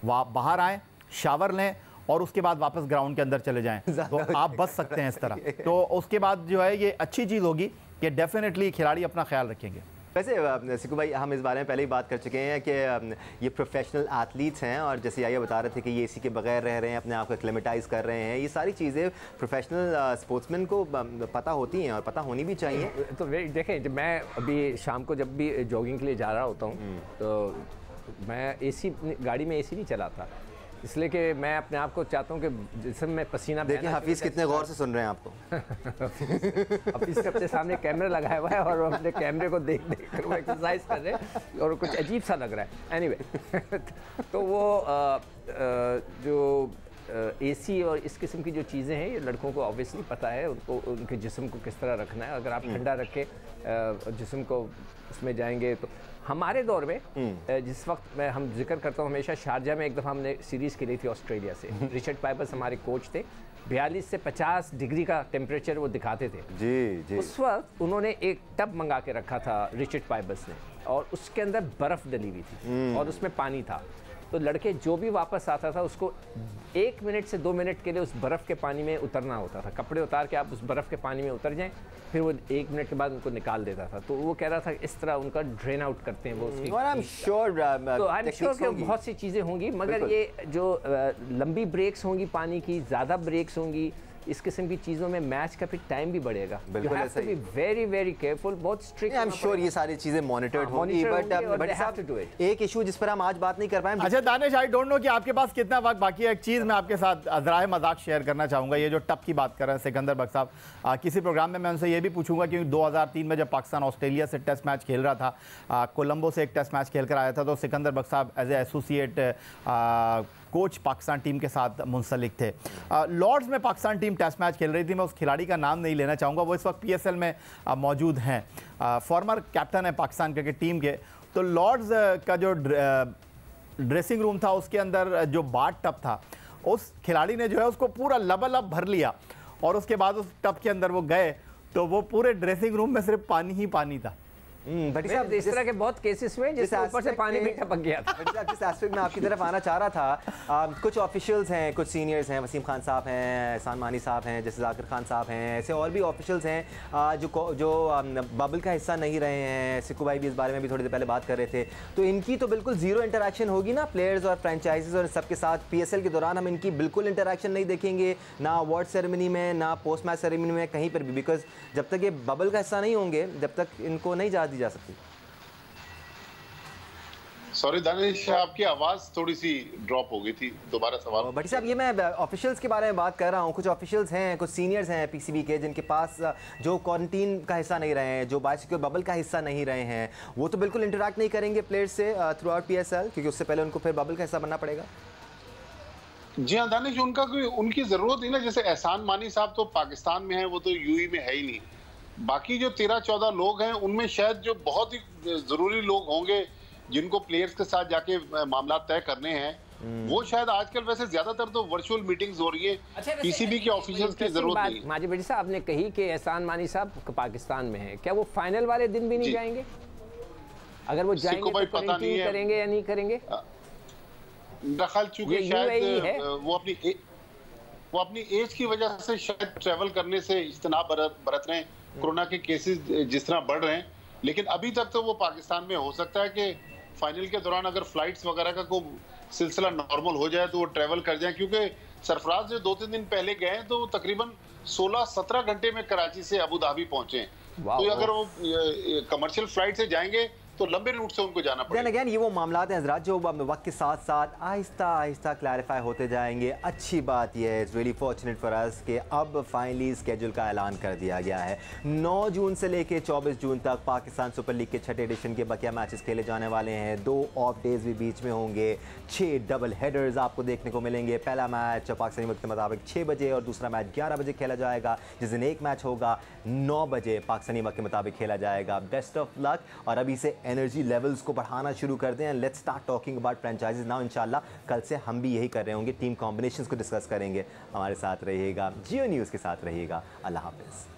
बाहर आएँ, शावर लें और उसके बाद वापस ग्राउंड के अंदर चले जाएं, तो आप बच सकते हैं इस तरह। तो उसके बाद जो है ये अच्छी चीज़ होगी कि डेफिनेटली खिलाड़ी अपना ख्याल रखेंगे। वैसे सिकू भाई, हम इस बारे में पहले ही बात कर चुके हैं कि ये प्रोफेशनल एथलीट्स हैं और जैसे ये बता रहे थे कि ये एसी के बगैर रह रहे हैं, अपने आप को एक्लेमेटाइज कर रहे हैं। ये सारी चीज़ें प्रोफेशनल स्पोर्ट्समैन को पता होती हैं और पता होनी भी चाहिए। तो देखें, जब मैं अभी शाम को जब भी जॉगिंग के लिए जा रहा होता हूँ तो मैं एसी गाड़ी में एसी नहीं चलाता, इसलिए कि मैं अपने आप को चाहता हूँ कि जिसमें मैं पसीना। देखिए हाफिज़ कितने गौर से सुन रहे हैं आपको। हाफिज़ के अपने सामने कैमरा लगाया हुआ है और वो अपने कैमरे को देख देख कर वो एक्सरसाइज कर रहे हैं और कुछ अजीब सा लग रहा है। एनीवे तो वो जो एसी और इस किस्म की जो चीज़ें हैं, ये लड़कों को ऑब्वियसली पता है उनको, उनके जिस्म को किस तरह रखना है। अगर आप ठंडा रख के जिस्म को उसमें जाएंगे तो हमारे दौर में जिस वक्त मैं हम जिक्र करता हूँ हमेशा, शारजा में एक दफ़ा हमने सीरीज़ खेली थी ऑस्ट्रेलिया से। रिचर्ड पाइपर्स हमारे कोच थे, 42 से 50 डिग्री का टेम्परेचर वो दिखाते थे। जी। उस वक्त उन्होंने एक टब मंगा के रखा था रिचर्ड पाइपर्स ने, और उसके अंदर बर्फ़ डली हुई थी और उसमें पानी था। तो लड़के जो भी वापस आता था उसको 1 मिनट से 2 मिनट के लिए उस बर्फ़ के पानी में उतरना होता था। कपड़े उतार के आप उस बर्फ़ के पानी में उतर जाएं, फिर वो 1 मिनट के बाद उनको निकाल देता था। तो वो कह रहा था इस तरह उनका ड्रेन आउट करते हैं वो उसकी। और आई एम श्योर कि बहुत सी चीज़ें होंगी, मगर ये जो लंबी ब्रेक्स होंगी पानी की, ज़्यादा ब्रेक्स होंगी, इस किस्म की चीज़ों में मैच का फिर टाइम भी बढ़ेगा। बिल्कुल ऐसा ही। वेरी वेरी केयरफुल, बहुत स्ट्रिक्ट। आई एम श्योर ये सारी चीज़ें मॉनिटर्ड होंगी, बट साहब एक इशू जिस पर हम आज बात नहीं कर पाए। अच्छा दानिश, आई डोंट नो कि आपके पास कितना वक्त बाकी है। एक चीज़ मैं आपके साथ अज़राए मजाक शेयर करना चाहूँगा। ये जो टप की बात कर रहे हैं सिकंदर बख्श साहब, किसी प्रोग्राम में मैं उनसे ये भी पूछूंगा कि 2003 में जब पाकिस्तान ऑस्ट्रेलिया से टेस्ट मैच खेल रहा था, कोलंबो से एक टेस्ट मैच खेल कर आया था, तो सिकंदर बख्श साहब as a associate coach Pakistan team के साथ मुंसलिक थे। लॉर्ड्स में पाकिस्तान टीम टेस्ट मैच खेल रही थी, मैं उस खिलाड़ी का नाम नहीं लेना चाहूँगा, वो इस वक्त PSL में मौजूद हैं, फॉर्मर कैप्टन है पाकिस्तान क्रिकेट टीम के। तो लॉर्ड्स का जो ड्रेसिंग रूम था उसके अंदर जो बाथ टब था, उस खिलाड़ी ने जो है उसको पूरा लबालब भर लिया और उसके बाद उस टब के अंदर वो गए तो वो पूरे ड्रेसिंग रूम में सिर्फ पानी ही पानी था। भट्टी साहब, इस तरह के बहुत केसेस हुए जिससे ऊपर से पानी भी टपक गया था। जिस एस्पेक्ट में आपकी तरफ आना चाह रहा था, कुछ ऑफिशियल्स हैं, कुछ सीनियर्स हैं, वसीम खान साहब हैं, एहसान मानी साहब हैं, जैसे जाकिर खान साहब हैं, ऐसे और भी ऑफिशियल्स हैं जो बबल का हिस्सा नहीं रहे हैं। सिक्कू भाई भी इस बारे में भी थोड़ी देर पहले बात कर रहे थे। तो इनकी तो बिल्कुल ज़ीरो इंटरेक्शन होगी ना प्लेयर्स और फ्रेंचाइजीज और सबके साथ। PSL के दौरान हम इनकी बिल्कुल इंटरेक्शन नहीं देखेंगे, ना अवार्ड सेरेमनी में, ना पोस्ट मैच सेरेमनी में, कहीं पर भी, बिकॉज जब तक ये बबल का हिस्सा नहीं होंगे जब तक इनको नहीं जा दी जा सकती। सॉरी दानिश, आपकी आवाज थोड़ी सी ड्रॉप हो गई थी, दोबारा सवाल। भट्टी साहब, ये मैं ऑफिशियल्स के बारे में बात कर रहा हूँ। कुछ ऑफिशियल्स हैं, कुछ सीनियर्स हैं PCB के, जिनके पास जो क्वारंटीन का हिस्सा नहीं रहे हैं, जो बायोसिक्योर बबल का हिस्सा नहीं रहे हैं, वो तो बिल्कुल इंटरेक्ट नहीं करेंगे प्लेयर्स से थ्रू आउट PSL, क्योंकि उससे पहले उनको फिर बबल का हिस्सा बनना पड़ेगा। जी हाँ दानिश, उनकी जरूरत नहीं ना। जैसे एहसान मानी साहब तो पाकिस्तान में है, वो तो UAE में है ही नहीं। बाकी जो 13-14 लोग हैं उनमें शायद जो बहुत ही जरूरी लोग होंगे जिनको प्लेयर्स के साथ जाके मामला तय करने हैं, वो शायद आजकल वैसे ज्यादातर तो वर्चुअल मीटिंग्स हो रही है। अच्छा, PCB के ऑफिसर्स की जरूरत नहीं। माजी बेटी साहब ने कही कि एहसान मानी साहब पाकिस्तान में है, क्या वो फाइनल वाले दिन भी नहीं जाएंगे? अगर वो जाएंगे तो क्वारंटीन करेंगे या नहीं करेंगे? दखल चूंकि शायद वो अपनी एज की वजह से शायद ट्रैवल करने से इज्तनाब बरत रहे हैं। कोरोना के केसेस जिस तरह बढ़ रहे हैं, लेकिन अभी तक तो वो पाकिस्तान में हो सकता है कि फाइनल के दौरान अगर फ्लाइट्स वगैरह का कोई सिलसिला नॉर्मल हो जाए तो वो ट्रैवल कर जाए, क्योंकि सरफराज जो 2-3 दिन पहले गए हैं तो तकरीबन 16-17 घंटे में कराची से अबू धाबी पहुंचे हैं। तो अगर वो कमर्शियल फ्लाइट से जाएंगे तो लंबे रूट से उनको जाना पड़ेगा। अगेन ये वो मामलात हैं हज़रात जो वक्त के साथ साथ आहिस्ता आहिस्ता क्लैरिफाई होते जाएंगे। अच्छी बात यह है, it's really fortunate for us कि अब फाइनली स्केड्यूल का ऐलान कर दिया गया है। 9 जून से लेकर 24 जून तक पाकिस्तान सुपर लीग के 6ठे एडिशन के बकिया मैचेस खेले जाने वाले हैं। 2 ऑफ डेज भी बीच में होंगे। 6 डबल हेडर्स आपको देखने को मिलेंगे। पहला मैच पाकिस्तानी वक्त के मुताबिक 6 बजे और दूसरा मैच 11 बजे खेला जाएगा, जिस दिन एक मैच होगा 9 बजे पाकिस्तानी वक्त के मुताबिक खेला जाएगा। बेस्ट ऑफ लक, और अभी से एनर्जी लेवल्स को बढ़ाना शुरू कर दें। Let's start talking about franchises now. इंशाल्लाह कल से हम भी यही कर रहे होंगे, टीम कॉम्बिनेशंस को डिस्कस करेंगे। हमारे साथ रहिएगा, जियो न्यूज़ के साथ रहिएगा। अल्लाह हाफिज़।